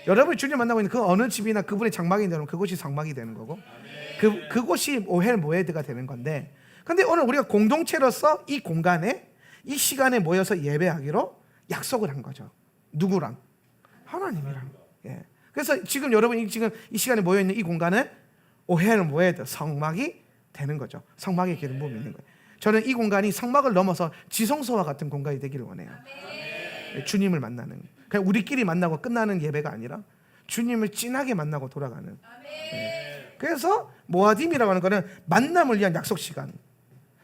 여러분이 주님 만나고 있는 그 어느 집이나 그분의 장막이 되면 그곳이 성막이 되는 거고 그곳이 오헬 모에드가 되는 건데 근데 오늘 우리가 공동체로서 이 공간에 이 시간에 모여서 예배하기로 약속을 한 거죠. 누구랑? 하나님이랑. 예. 그래서 지금 여러분이 지금 이 시간에 모여 있는 이 공간은 오헬 모에드 성막이 되는 거죠. 성막의 기름부음이 있는 거예요. 저는 이 공간이 성막을 넘어서 지성소와 같은 공간이 되기를 원해요. 예, 주님을 만나는. 그냥 우리끼리 만나고 끝나는 예배가 아니라 주님을 진하게 만나고 돌아가는. 예. 그래서 모아딤이라고 하는 거는 만남을 위한 약속 시간.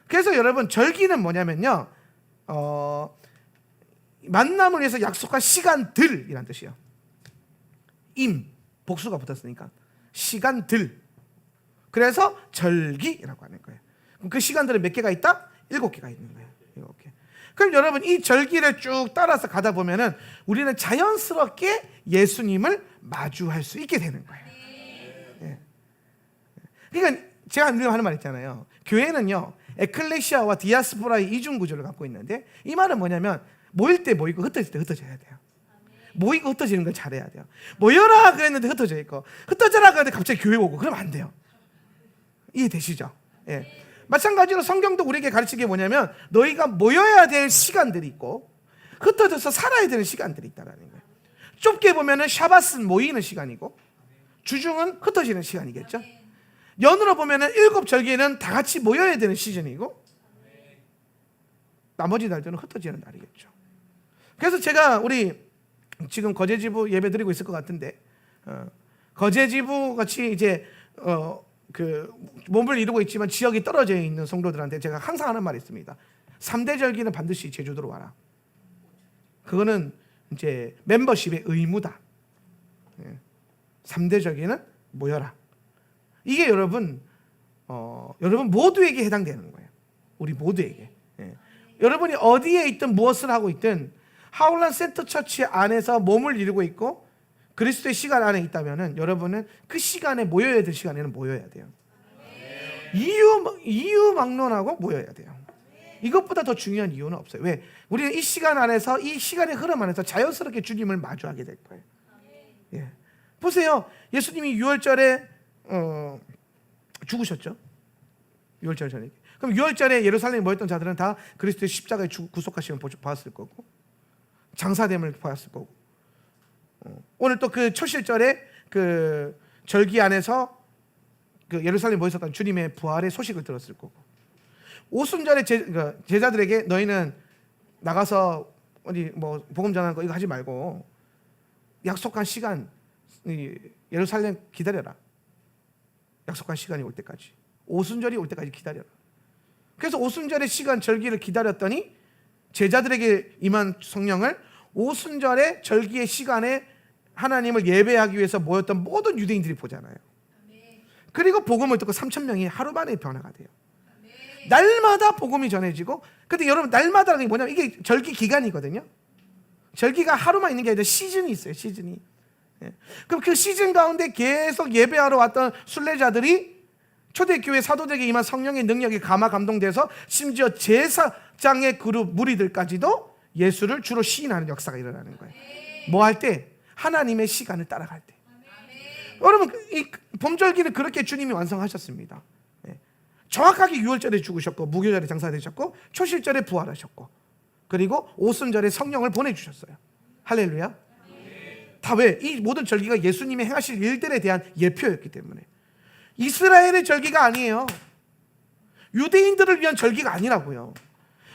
그래서 여러분 절기는 뭐냐면요. 만남을 위해서 약속한 시간들이란 뜻이에요. 복수가 붙었으니까 시간들. 그래서 절기라고 하는 거예요. 그럼 그 시간들은 몇 개가 있다? 7개가 있는 거예요. 7개. 그럼 여러분 이 절기를 쭉 따라서 가다 보면은 우리는 자연스럽게 예수님을 마주할 수 있게 되는 거예요. 예. 그러니까 제가 늘 하는 말 있잖아요. 교회는요 에클레시아와 디아스포라의 이중 구조를 갖고 있는데 이 말은 뭐냐면 모일 때 모이고 흩어질 때 흩어져야 돼요. 모이고 흩어지는 걸 잘해야 돼요. 모여라 그랬는데 흩어져 있고 흩어져라 그랬는데 갑자기 교회 오고 그러면 안 돼요. 이해되시죠? 예. 마찬가지로 성경도 우리에게 가르치는 게 뭐냐면 너희가 모여야 될 시간들이 있고 흩어져서 살아야 되는 시간들이 있다는 거예요. 좁게 보면은 샤밧은 모이는 시간이고 주중은 흩어지는 시간이겠죠. 연으로 보면은 7절기에는 다 같이 모여야 되는 시즌이고 나머지 날들은 흩어지는 날이겠죠. 그래서 제가 우리 지금 거제지부 예배 드리고 있을 것 같은데 거제지부 같이 이제 그 몸을 이루고 있지만 지역이 떨어져 있는 성도들한테 제가 항상 하는 말이 있습니다. 3대 절기는 반드시 제주도로 와라. 그거는 이제 멤버십의 의무다. 3대 절기는 모여라. 이게 여러분 모두에게 해당되는 거예요. 우리 모두에게. 여러분이 어디에 있든 무엇을 하고 있든 하울란 센터 처치 안에서 몸을 이루고 있고 그리스도의 시간 안에 있다면은 여러분은 그 시간에 모여야 될 시간에는 모여야 돼요. 이유 막론하고 모여야 돼요. 이것보다 더 중요한 이유는 없어요. 왜? 우리는 이 시간 안에서 이 시간의 흐름 안에서 자연스럽게 주님을 마주하게 될 거예요. 예. 보세요. 예수님이 6월절에 죽으셨죠. 6월절 전에. 그럼 6월절에 예루살렘에 모였던 자들은 다 그리스도의 십자가에 구속하심을 보았을 거고 장사됨을 보았을 거고 오늘 또 그 초실절에 그 절기 안에서 그 예루살렘에 모였었던 주님의 부활의 소식을 들었을 거고 오순절에 제자들에게 너희는 나가서 어디 뭐 복음 전하는 거 이거 하지 말고 약속한 시간 예루살렘 기다려라. 약속한 시간이 올 때까지 오순절이 올 때까지 기다려라. 그래서 오순절의 시간 절기를 기다렸더니 제자들에게 임한 성령을 오순절의 절기의 시간에 하나님을 예배하기 위해서 모였던 모든 유대인들이 보잖아요. 그리고 복음을 듣고 3,000명이 하루 만에 변화가 돼요. 날마다 복음이 전해지고 근데 여러분 날마다라는 게 뭐냐면 이게 절기 기간이거든요. 절기가 하루만 있는 게 아니라 시즌이 있어요. 시즌이. 그럼 그 시즌 가운데 계속 예배하러 왔던 순례자들이 초대교회 사도들에게 임한 성령의 능력에 감화 감동돼서 심지어 제사장의 그룹 무리들까지도 예수를 주로 시인하는 역사가 일어나는 거예요. 뭐 할 때? 하나님의 시간을 따라갈 때. 여러분, 이 봄절기는 그렇게 주님이 완성하셨습니다. 정확하게 유월절에 죽으셨고, 무교절에 장사되셨고, 초실절에 부활하셨고, 그리고 오순절에 성령을 보내주셨어요. 할렐루야. 다 왜? 이 모든 절기가 예수님이 행하실 일들에 대한 예표였기 때문에. 이스라엘의 절기가 아니에요. 유대인들을 위한 절기가 아니라고요.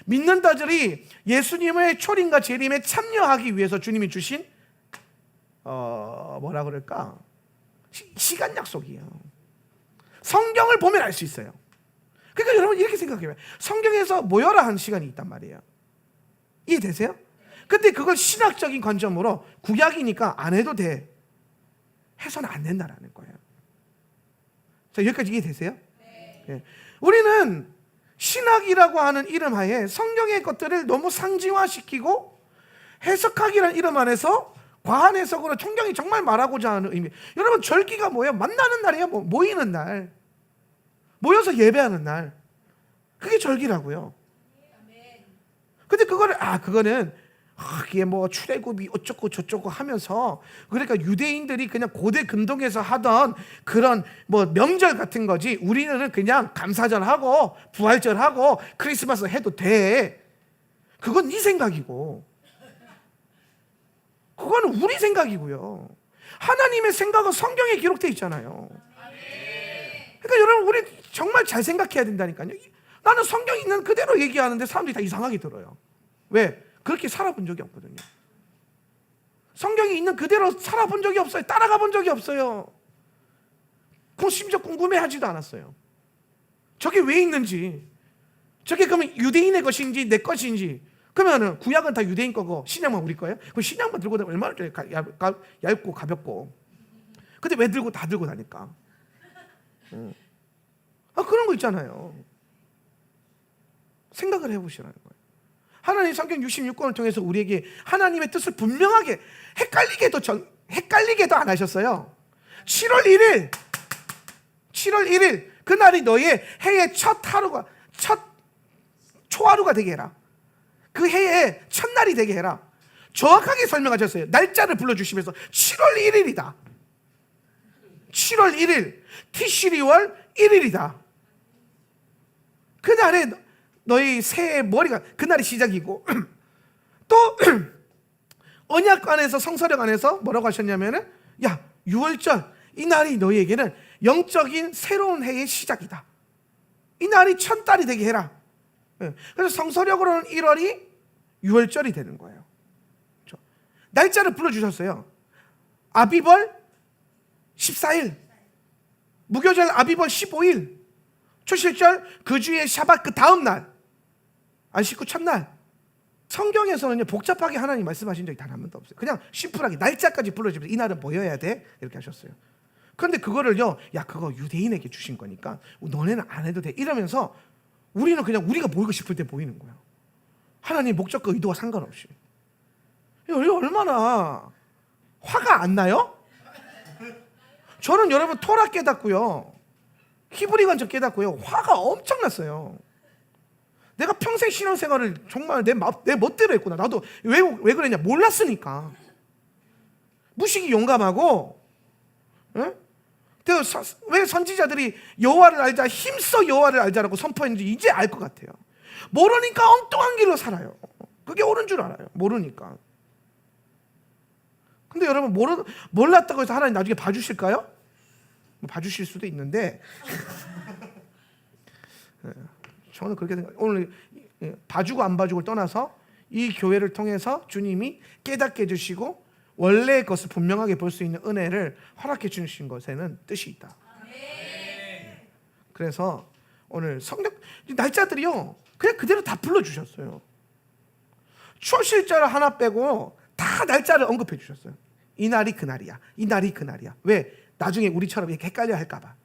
믿는 자들이 예수님의 초림과 재림에 참여하기 위해서 주님이 주신 뭐라 그럴까? 시간 약속이에요. 성경을 보면 알 수 있어요. 그러니까 여러분 이렇게 생각해요. 성경에서 모여라 하는 시간이 있단 말이에요. 이해되세요? 근데 그걸 신학적인 관점으로 구약이니까 안 해도 돼. 해서는 안 된다라는 거예요. 자, 여기까지 이해되세요? 네. 우리는 신학이라고 하는 이름 하에 성경의 것들을 너무 상징화시키고 해석하기라는 이름 안에서 과한 해석으로 성경이 정말 말하고자 하는 의미. 여러분 절기가 뭐예요? 만나는 날이에요. 모이는 날. 모여서 예배하는 날. 그게 절기라고요. 근데 그거는 이게 뭐 출애굽이 어쩌고 저쩌고 하면서 그러니까 유대인들이 그냥 고대 근동에서 하던 그런 뭐 명절 같은 거지 우리는 그냥 감사절하고 부활절하고 크리스마스 해도 돼. 그건 네 생각이고 그거는 우리 생각이고요. 하나님의 생각은 성경에 기록되어 있잖아요. 그러니까 여러분 우리 정말 잘 생각해야 된다니까요. 나는 성경에 있는 그대로 얘기하는데 사람들이 다 이상하게 들어요. 왜? 그렇게 살아본 적이 없거든요. 성경에 있는 그대로 살아본 적이 없어요. 따라가 본 적이 없어요. 그럼 심지어 궁금해하지도 않았어요. 저게 왜 있는지, 저게 그러면 유대인의 것인지 내 것인지. 그러면은 구약은 다 유대인 거고 신약만 우리 거예요? 그럼 신약만 들고 다니면 얼마나 얇고 가볍고. 근데 왜 다 들고 다닐까? 그런 거 있잖아요. 생각을 해보시라는 거예요. 하나님 성경 66권을 통해서 우리에게 하나님의 뜻을 분명하게 헷갈리게도 안 하셨어요. 7월 1일 그날이 너의 해의 첫 초하루가 되게 해라. 그 해의 첫날이 되게 해라. 정확하게 설명하셨어요. 날짜를 불러주시면서 7월 1일이다. 7월 1일 티시리월 1일이다. 그날에 너희 새해 머리가 그날이 시작이고 또 언약 안에서 성서령 안에서 뭐라고 하셨냐면은 야 6월절 이 날이 너희에게는 영적인 새로운 해의 시작이다. 이 날이 첫 달이 되게 해라. 그래서 성서력으로는 1월이 6월절이 되는 거예요. 그렇죠? 날짜를 불러주셨어요. 아비벌 14일, 무교절 아비벌 15일, 초실절 그 주의 샤밧 그 다음 날, 안식구 첫날. 성경에서는 복잡하게 하나님 말씀하신 적이 단 한 번도 없어요. 그냥 심플하게 날짜까지 불러주면서 이날은 모여야 돼 이렇게 하셨어요. 그런데 그거를요, 야 그거 유대인에게 주신 거니까 너네는 안 해도 돼 이러면서 우리는 그냥 우리가 모이고 싶을 때 모이는 거야. 하나님 목적과 의도와 상관없이. 이거 얼마나 화가 안 나요? 저는 여러분 토라 깨닫고요, 히브리 관점 깨닫고요, 화가 엄청 났어요. 내가 평생 신앙생활을 정말 내 멋대로 했구나. 나도 왜 그랬냐, 몰랐으니까. 무식이 용감하고, 왜 선지자들이 여호와를 알자, 힘써 여호와를 알자라고 선포했는지 이제 알 것 같아요. 모르니까 엉뚱한 길로 살아요. 그게 옳은 줄 알아요. 모르니까. 근데 여러분 몰랐다고 해서 하나님 나중에 봐주실까요? 봐주실 수도 있는데 저는 그렇게 생각해요. 오늘 봐주고 안 봐주고를 떠나서 이 교회를 통해서 주님이 깨닫게 해주시고 원래의 것을 분명하게 볼 수 있는 은혜를 허락해 주신 것에는 뜻이 있다. 그래서 오늘 성경 날짜들이요 그냥 그대로 다 불러주셨어요. 초실절 하나 빼고 다 날짜를 언급해 주셨어요. 이 날이 그날이야. 이 날이 그날이야. 왜? 나중에 우리처럼 이렇게 헷갈려 할까 봐.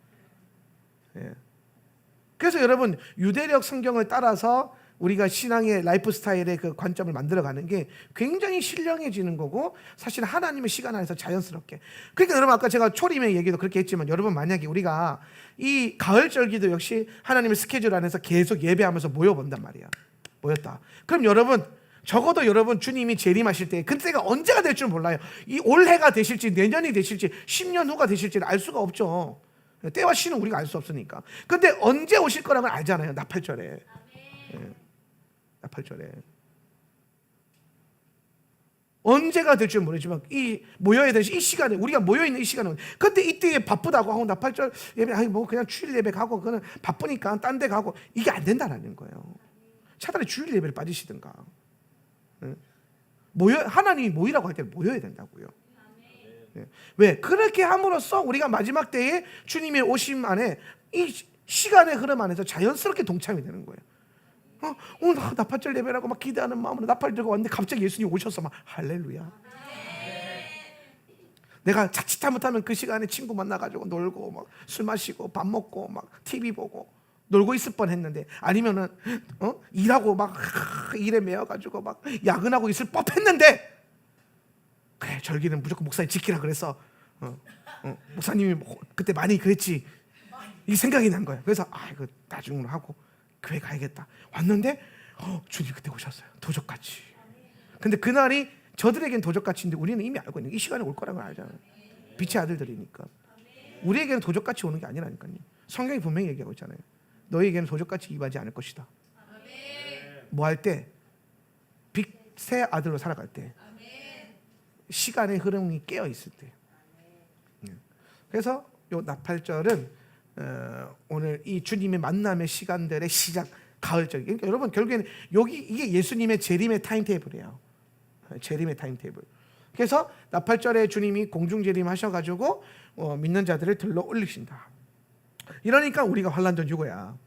그래서 여러분 유대력 성경을 따라서 우리가 신앙의 라이프 스타일의 그 관점을 만들어가는 게 굉장히 신령해지는 거고, 사실 하나님의 시간 안에서 자연스럽게. 그러니까 여러분, 아까 제가 초림의 얘기도 그렇게 했지만, 여러분 만약에 우리가 이 가을절기도 역시 하나님의 스케줄 안에서 계속 예배하면서 모여본단 말이야. 모였다. 그럼 여러분, 적어도 여러분 주님이 재림하실 때 그때가 언제가 될 줄 몰라요. 이 올해가 되실지 내년이 되실지 10년 후가 되실지를 알 수가 없죠. 때와 시는 우리가 알 수 없으니까. 근데 언제 오실 거라는 걸 알잖아요. 나팔절에. 나팔절에 언제가 될지 모르지만 이 모여야 되는 이 시간에, 우리가 모여 있는 이 시간은, 그때 이때에 바쁘다고 하고 나팔절 예배, 아니 뭐 그냥 주일 예배 가고, 그거는 바쁘니까 딴 데 가고, 이게 안 된다는 거예요. 차라리 주일 예배를 빠지시든가. 하나님이 모이라고 할 때 모여야 된다고요. 왜? 그렇게 함으로써 우리가 마지막 때에 주님의 오심 안에 이 시간의 흐름 안에서 자연스럽게 동참이 되는 거예요. 오늘 나팔절 예배라고 막 기대하는 마음으로 나팔 들고 왔는데 갑자기 예수님 오셔서 막 할렐루야. 내가 자칫 잘못하면 그 시간에 친구 만나가지고 놀고 막 술 마시고 밥 먹고 막 TV 보고 놀고 있을 뻔했는데, 아니면은 일하고 막 일에 매여가지고 막 야근하고 있을 법했는데, 그래 절기는 무조건 목사님 지키라 그래서 목사님이 그때 많이 그랬지, 이 생각이 난 거예요. 그래서 이거 나중으로 하고 교회 가야겠다. 왔는데 주님 그때 오셨어요. 도적같이. 근데 그날이 저들에겐 도적같이인데 우리는 이미 알고 있는, 이 시간에 올 거라는 걸 알잖아요. 빛의 아들들이니까. 우리에게는 도적같이 오는 게 아니라니까요. 성경이 분명히 얘기하고 있잖아요. 너희에게는 도적같이 임하지 않을 것이다. 뭐 할 때? 빛의 아들로 살아갈 때, 시간의 흐름이 깨어 있을 때. 그래서 요 나팔절은 오늘 이 주님의 만남의 시간들의 시작, 가을절. 그러니까 여러분 결국에는 이게 예수님의 재림의 타임테이블이에요. 재림의 타임테이블. 그래서 나팔절에 주님이 공중 재림하셔가지고 믿는 자들을 들러 올리신다. 이러니까 우리가 환란전 유고야.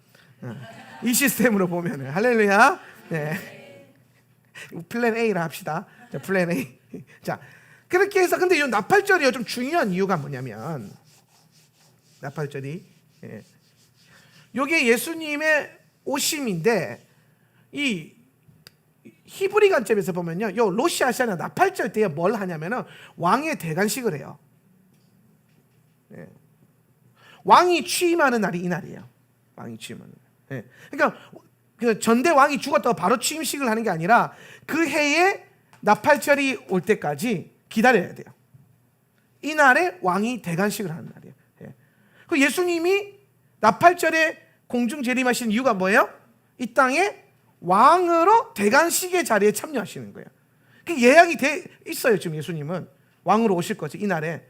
이 시스템으로 보면은 할렐루야. 네. 플랜 A라 합시다. 자, 플랜 A. 자, 그렇게 해서, 근데 이 나팔절이 좀 중요한 이유가 뭐냐면, 나팔절이 이게 예수님의 오심인데, 이 히브리 관점에서 보면요, 요 로시 하샤나 나팔절 때에 뭘 하냐면은 왕의 대관식을 해요. 왕이 취임하는 날이 이 날이에요. 왕이 취임하는 날. 그러니까 그 전대 왕이 죽었다고 바로 취임식을 하는 게 아니라 그 해에 나팔절이 올 때까지 기다려야 돼요. 이 날에 왕이 대관식을 하는 날이에요. 그 예수님이 나팔절에 공중 재림하신 이유가 뭐예요? 이 땅에 왕으로 대관식의 자리에 참여하시는 거예요. 그 예약이 돼 있어요. 지금 예수님은 왕으로 오실 거죠. 이 날에.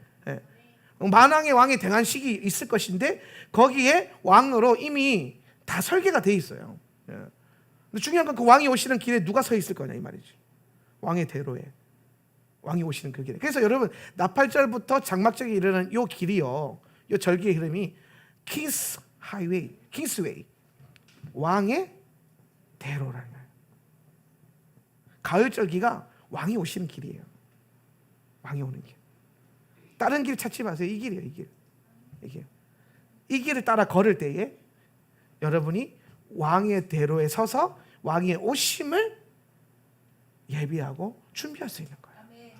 만왕의 왕의 대관식이 있을 것인데 거기에 왕으로 이미 다 설계가 돼 있어요. 근데 중요한 건 그 왕이 오시는 길에 누가 서 있을 거냐 이 말이지. 왕의 대로에 왕이 오시는 그 길에. 그래서 여러분 나팔절부터 장막절에 이르는 요 길이요, 요 절기의 흐름이 킹스 하이웨이, 킹스웨이, 왕의 대로라는 거예요. 가을절기가 왕이 오시는 길이에요. 왕이 오는 길. 다른 길 찾지 마세요. 이 길이에요. 이 길. 이 길을 따라 걸을 때에 여러분이 왕의 대로에 서서 왕의 오심을 예비하고 준비할 수 있는 거예요.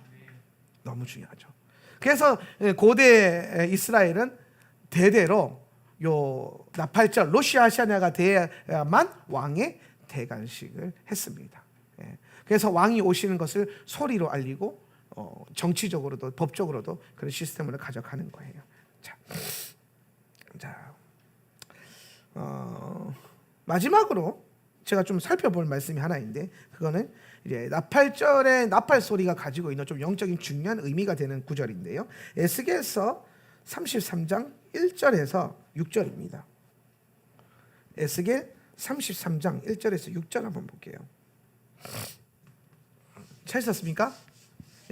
너무 중요하죠. 그래서 고대 이스라엘은 대대로 요 나팔절 로시 하샤냐가 돼야만 왕의 대관식을 했습니다. 그래서 왕이 오시는 것을 소리로 알리고 정치적으로도 법적으로도 그런 시스템을 가져가는 거예요. 자, 마지막으로 제가 좀 살펴볼 말씀이 하나 있는데, 그거는 이제 나팔절의 나팔 소리가 가지고 있는 좀 영적인 중요한 의미가 되는 구절인데요. 에스겔서 33장 1절에서 6절입니다. 에스겔 33장 1절에서 6절 한번 볼게요. 찾으셨습니까?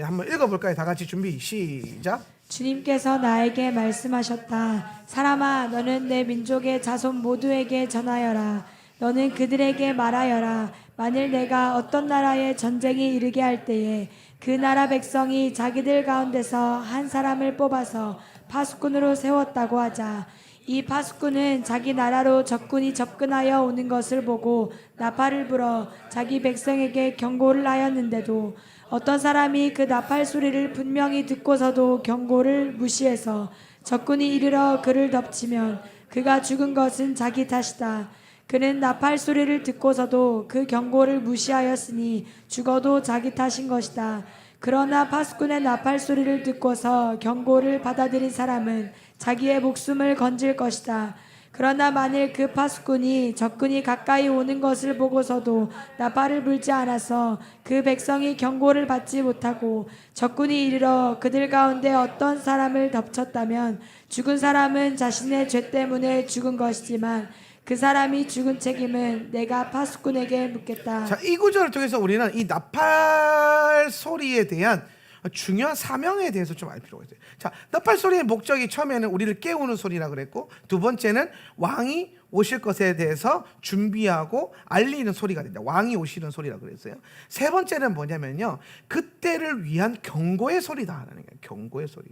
한번 읽어볼까요? 다 같이 준비 시작. 주님께서 나에게 말씀하셨다. 사람아, 너는 내 민족의 자손 모두에게 전하여라. 너는 그들에게 말하여라. 만일 내가 어떤 나라에 전쟁이 이르게 할 때에 그 나라 백성이 자기들 가운데서 한 사람을 뽑아서 파수꾼으로 세웠다고 하자. 이 파수꾼은 자기 나라로 적군이 접근하여 오는 것을 보고 나팔을 불어 자기 백성에게 경고를 하였는데도 어떤 사람이 그 나팔 소리를 분명히 듣고서도 경고를 무시해서 적군이 이르러 그를 덮치면 그가 죽은 것은 자기 탓이다. 그는 나팔 소리를 듣고서도 그 경고를 무시하였으니 죽어도 자기 탓인 것이다. 그러나 파수꾼의 나팔 소리를 듣고서 경고를 받아들인 사람은 자기의 목숨을 건질 것이다. 그러나 만일 그 파수꾼이 적군이 가까이 오는 것을 보고서도 나팔을 불지 않아서 그 백성이 경고를 받지 못하고 적군이 이르러 그들 가운데 어떤 사람을 덮쳤다면 죽은 사람은 자신의 죄 때문에 죽은 것이지만 그 사람이 죽은 책임은 내가 파수꾼에게 묻겠다. 자, 이 구절을 통해서 우리는 이 나팔 소리에 대한 중요한 사명에 대해서 좀 알 필요가 있어요. 자, 나팔 소리의 목적이 처음에는 우리를 깨우는 소리라 그랬고, 두 번째는 왕이 오실 것에 대해서 준비하고 알리는 소리가 된다. 왕이 오시는 소리라 그랬어요. 세 번째는 뭐냐면요, 그때를 위한 경고의 소리다라는 거예요. 경고의 소리.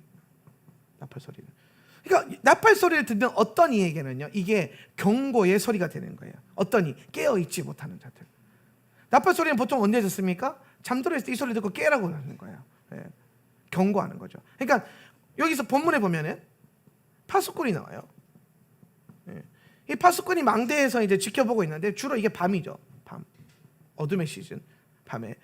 나팔 소리는. 그러니까 나팔 소리를 듣는 어떤 이에게는요, 이게 경고의 소리가 되는 거예요. 어떤 이 깨어 있지 못하는 자들. 나팔 소리는 보통 언제 듣습니까? 잠들어 있을 때 이 소리 듣고 깨라고 하는 거예요. 예. 경고하는 거죠. 그러니까 여기서 본문에 보면은 파수꾼이 나와요. 예. 이 파수꾼이 망대에서 이제 지켜보고 있는데 주로 이게 밤이죠. 밤. 어둠의 시즌. 밤에.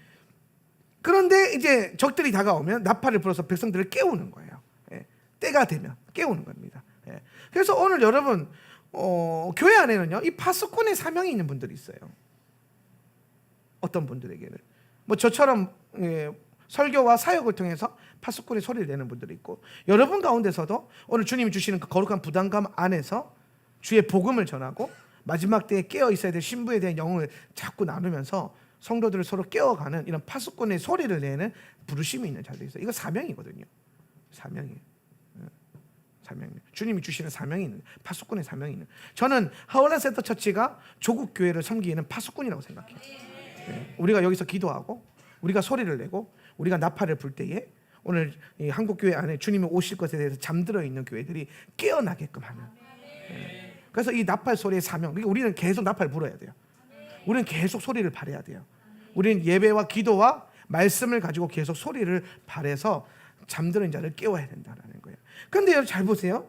그런데 이제 적들이 다가오면 나팔을 불어서 백성들을 깨우는 거예요. 예. 때가 되면 깨우는 겁니다. 예. 그래서 오늘 여러분 교회 안에는요, 이 파수꾼의 사명이 있는 분들이 있어요. 어떤 분들에게는 뭐 저처럼 설교와 사역을 통해서 파수꾼의 소리를 내는 분들이 있고, 여러분 가운데서도 오늘 주님이 주시는 그 거룩한 부담감 안에서 주의 복음을 전하고 마지막 때에 깨어 있어야 될 신부에 대한 영을 자꾸 나누면서 성도들을 서로 깨워가는 이런 파수꾼의 소리를 내는 부르심이 있는 자들이 있어요. 이거 사명이거든요. 사명이에요. 사명. 주님이 주시는 사명이 있는, 파수꾼의 사명이 있는. 저는 하울란 센터 처치가 조국 교회를 섬기는 파수꾼이라고 생각해요. 우리가 여기서 기도하고 우리가 소리를 내고 우리가 나팔을 불 때에 오늘 이 한국 교회 안에 주님이 오실 것에 대해서 잠들어 있는 교회들이 깨어나게끔 하는. 그래서 이 나팔 소리의 사명. 그러니까 우리는 계속 나팔 불어야 돼요. 우리는 계속 소리를 발해야 돼요. 우리는 예배와 기도와 말씀을 가지고 계속 소리를 발해서 잠드는 자를 깨워야 된다는 거예요. 그런데 여러분 잘 보세요.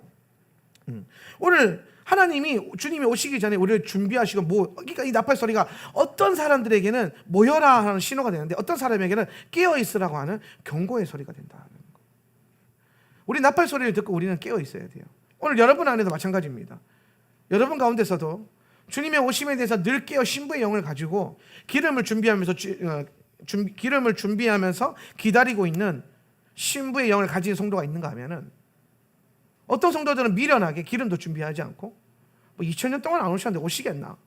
오늘 하나님이 주님이 오시기 전에 우리를 준비하시고 그러니까 이 나팔 소리가 어떤 사람들에게는 모여라 하는 신호가 되는데 어떤 사람에게는 깨어 있으라고 하는 경고의 소리가 된다는 거. 우리 나팔 소리를 듣고 우리는 깨어 있어야 돼요. 오늘 여러분 안에도 마찬가지입니다. 여러분 가운데서도 주님의 오심에 대해서 늘 깨어 신부의 영을 가지고 기름을 준비하면서 기다리고 있는 신부의 영을 가진 성도가 있는가 하면은, 어떤 성도들은 미련하게 기름도 준비하지 않고 2000년 동안 안 오셨는데 오시겠나?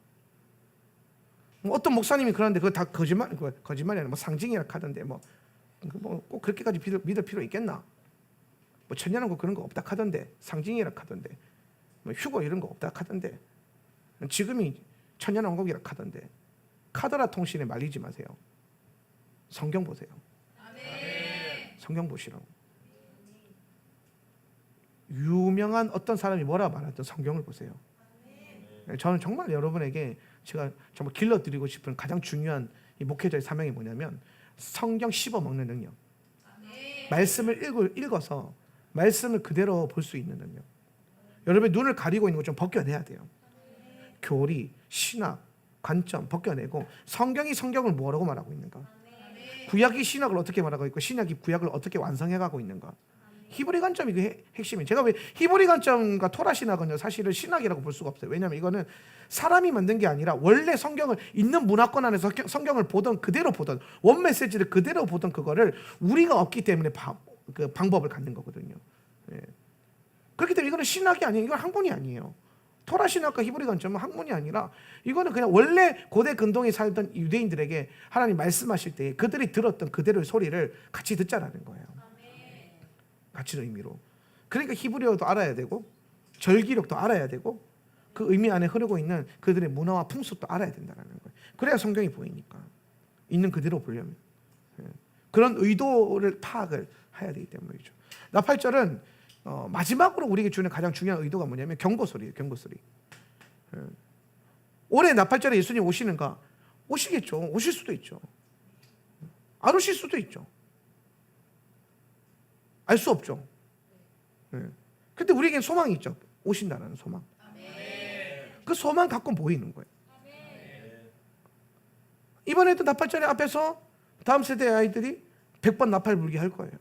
어떤 목사님이 그러는데 그거 다 거짓말이 아니라 상징이라 하던데 꼭 그렇게까지 믿을 필요 있겠나? 천년왕국 그런 거 없다 하던데, 상징이라 하던데, 휴거 이런 거 없다 하던데, 지금이 천년왕국이라 하던데, 카더라 통신에 말리지 마세요. 성경 보세요. 성경 보시라고. 유명한 어떤 사람이 뭐라 말했던 성경을 보세요. 저는 정말 여러분에게 제가 정말 길러드리고 싶은 가장 중요한 이 목회자의 사명이 뭐냐면 성경 씹어먹는 능력. 말씀을 읽어서 말씀을 그대로 볼 수 있는 능력. 여러분의 눈을 가리고 있는 거 좀 벗겨내야 돼요. 교리, 신학, 관점 벗겨내고 성경이 성경을 뭐라고 말하고 있는가, 구약이 신학을 어떻게 말하고 있고 신약이 구약을 어떻게 완성해가고 있는가. 히브리 관점이 그 핵심이에요. 제가 왜 히브리 관점과 토라 신학은요, 사실은 신학이라고 볼 수가 없어요. 왜냐하면 이거는 사람이 만든 게 아니라 원래 성경을 있는 문화권 안에서 성경을 보던 그대로 보던 원 메시지를 그대로 보던 그거를 우리가 없기 때문에 그 방법을 갖는 거거든요. 예. 그렇기 때문에 이거는 신학이 아니에요. 이건 학문이 아니에요. 토라 신학과 히브리 관점은 학문이 아니라 이거는 그냥 원래 고대 근동에 살던 유대인들에게 하나님 말씀하실 때 그들이 들었던 그대로의 소리를 같이 듣자라는 거예요. 같이 의미로. 그러니까 히브리어도 알아야 되고 절기력도 알아야 되고 그 의미 안에 흐르고 있는 그들의 문화와 풍습도 알아야 된다는 거예요. 그래야 성경이 보이니까. 있는 그대로 보려면. 그런 의도를 파악을 해야 되기 때문이죠. 나팔절은 마지막으로 우리에게 주는 가장 중요한 의도가 뭐냐면 경고소리예요. 경고소리. 올해 나팔절에 예수님 오시는가? 오시겠죠. 오실 수도 있죠. 안 오실 수도 있죠. 알 수 없죠. 근데 우리에겐 소망이 있죠. 오신다는 소망. 그 소망 갖고 모이는 거예요. 이번에도 나팔절에 앞에서 다음 세대 아이들이 100번 나팔 불게 할 거예요.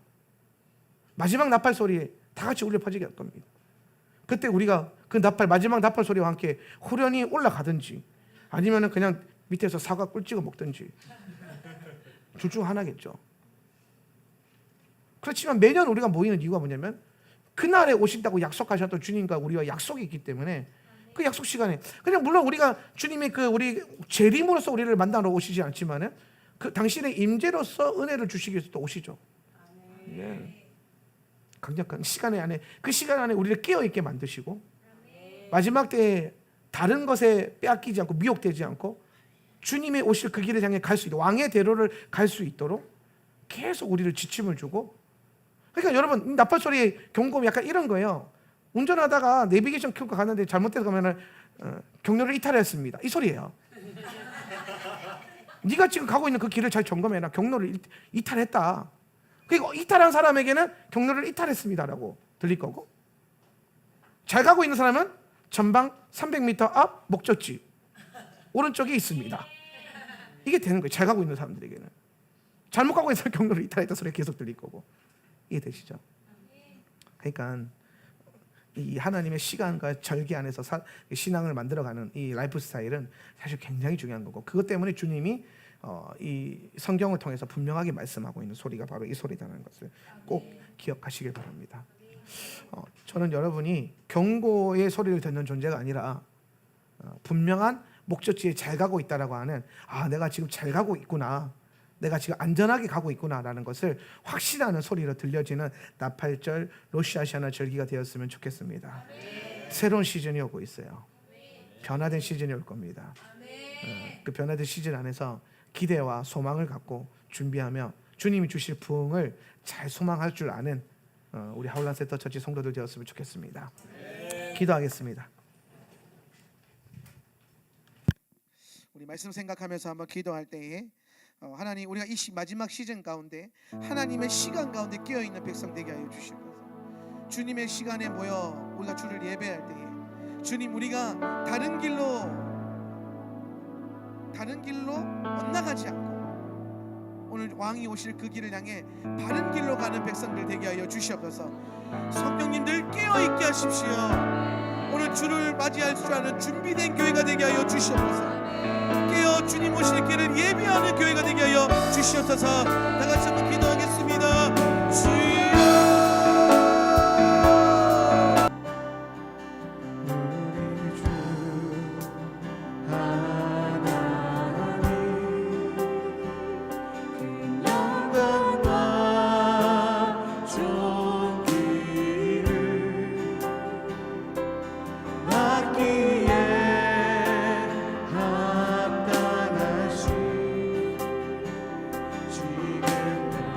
마지막 나팔 소리에 다 같이 울려 퍼지게 할 겁니다. 그때 우리가 그 나팔, 마지막 나팔 소리와 함께 후련히 올라가든지 아니면 그냥 밑에서 사과 꿀 찍어 먹든지 둘 중 하나겠죠. 그렇지만 매년 우리가 모이는 이유가 뭐냐면 그날에 오신다고 약속하셨던 주님과 우리와 약속이 있기 때문에 그 약속 시간에 그냥 물론 우리가 주님이 그 우리 재림으로서 우리를 만나러 오시지 않지만은 그 당신의 임재로서 은혜를 주시기 위해서 또 오시죠. 예. 강력한 시간에 안에 그 시간 안에 우리를 깨어 있게 만드시고 마지막 때에 다른 것에 빼앗기지 않고 미혹되지 않고 주님의 오실 그 길을 향해 갈 수 있도록 왕의 대로를 갈 수 있도록 계속 우리를 지침을 주고 그러니까 여러분 나팔 소리의 경고는 약간 이런 거예요. 운전하다가 내비게이션 켜고 가는데 잘못돼서 가면은 경로를 이탈했습니다. 이 소리예요. 네가 지금 가고 있는 그 길을 잘 점검해라. 경로를 이탈했다. 그리고 이탈한 사람에게는 경로를 이탈했습니다라고 들릴 거고 잘 가고 있는 사람은 전방 300m 앞 목적지 오른쪽에 있습니다. 이게 되는 거예요. 잘 가고 있는 사람들에게는. 잘못 가고 있는 사람 경로를 이탈했다 소리가 계속 들릴 거고 이해되시죠? 그러니까 이 하나님의 시간과 절기 안에서 신앙을 만들어가는 이 라이프 스타일은 사실 굉장히 중요한 거고 그것 때문에 주님이 이 성경을 통해서 분명하게 말씀하고 있는 소리가 바로 이 소리라는 것을 꼭 기억하시길 바랍니다. 저는 여러분이 경고의 소리를 듣는 존재가 아니라 분명한 목적지에 잘 가고 있다라고 하는 내가 지금 잘 가고 있구나 내가 지금 안전하게 가고 있구나라는 것을 확신하는 소리로 들려지는 나팔절 로시아시아나 절기가 되었으면 좋겠습니다. 새로운 시즌이 오고 있어요. 변화된 시즌이 올 겁니다. 그 변화된 시즌 안에서 기대와 소망을 갖고 준비하며 주님이 주실 부흥을 잘 소망할 줄 아는 우리 하울란 센터 처치 성도들 되었으면 좋겠습니다. 기도하겠습니다. 우리 말씀 생각하면서 한번 기도할 때에 하나님 우리가 이 마지막 시즌 가운데 하나님의 시간 가운데 깨어있는 백성 되게 하여 주시옵소서. 주님의 시간에 모여 우리가 주를 예배할 때에 주님 우리가 다른 길로 엇나가지 않고 오늘 왕이 오실 그 길을 향해 바른 길로 가는 백성들 되게 하여 주시옵소서. 성령님들 깨어있게 하십시오. 오늘 주를 맞이할 줄 아는 준비된 교회가 되게 하여 주시옵소서. 깨어 주님 오실 길을 예비하는 교회가 되게 하여 주시옵소서. 다 같이 한번 기도하겠습니다. 주여 지금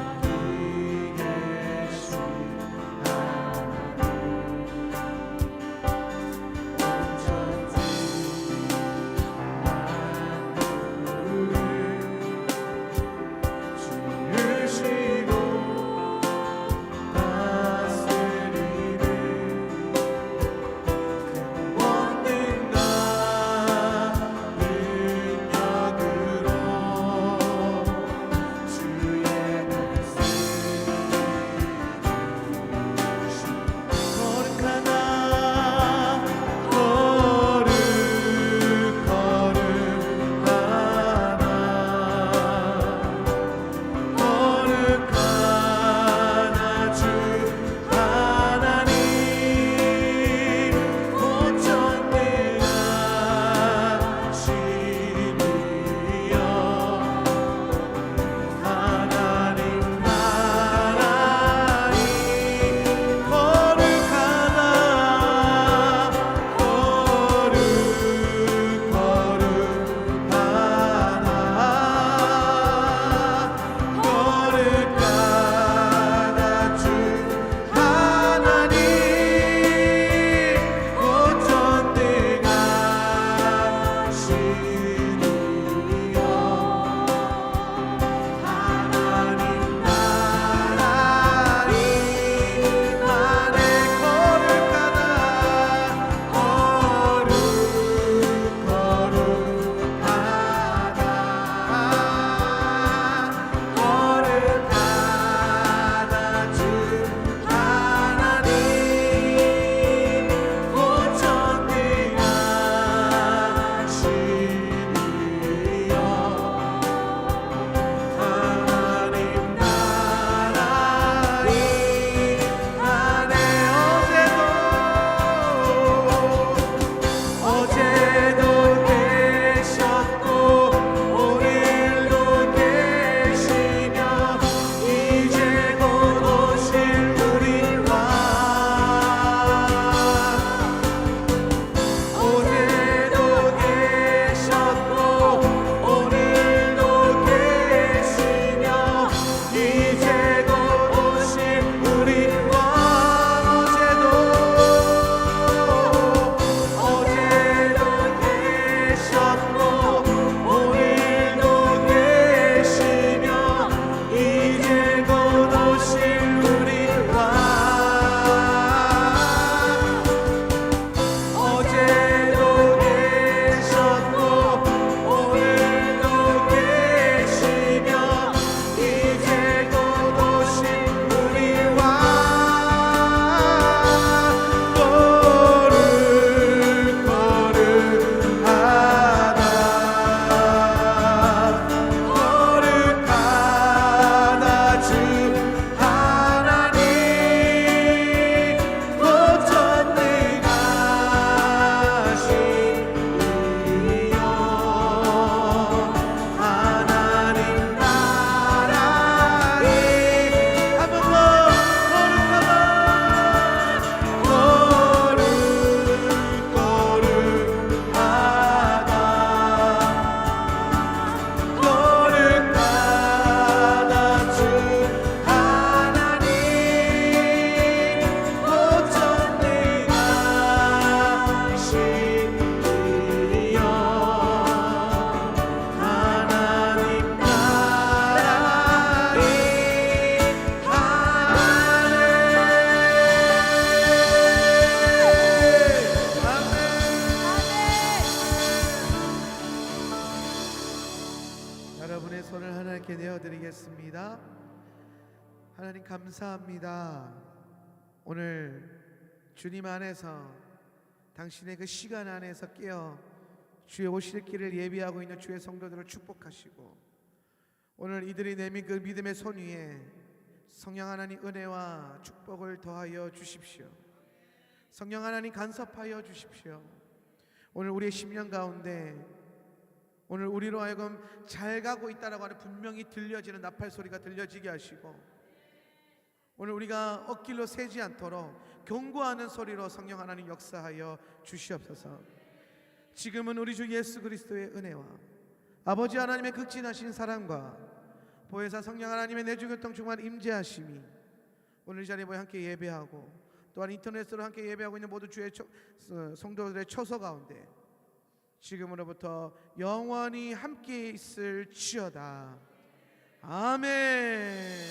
이렇게 내어드리겠습니다. 하나님 감사합니다. 오늘 주님 안에서 당신의 그 시간 안에서 깨어 주의 오실 길을 예비하고 있는 주의 성도들을 축복하시고, 오늘 이들이 내민 그 믿음의 손 위에 성령 하나님 은혜와 축복을 더하여 주십시오. 성령 하나님 간섭하여 주십시오. 오늘 우리의 심령 가운데 오늘 우리로 하여금 잘 가고 있다라고 하는 분명히 들려지는 나팔 소리가 들려지게 하시고, 오늘 우리가 엇길로 새지 않도록 경고하는 소리로 성령 하나님 역사하여 주시옵소서. 지금은 우리 주 예수 그리스도의 은혜와 아버지 하나님의 극진하신 사랑과 보혜사 성령 하나님의 내주교통 충만 임재하심이 오늘 이 자리에 모여 함께 예배하고, 또한 인터넷으로 함께 예배하고 있는 모든 주의 성도들의 처소 가운데 지금으로부터 영원히 함께 있을지어다. 아멘.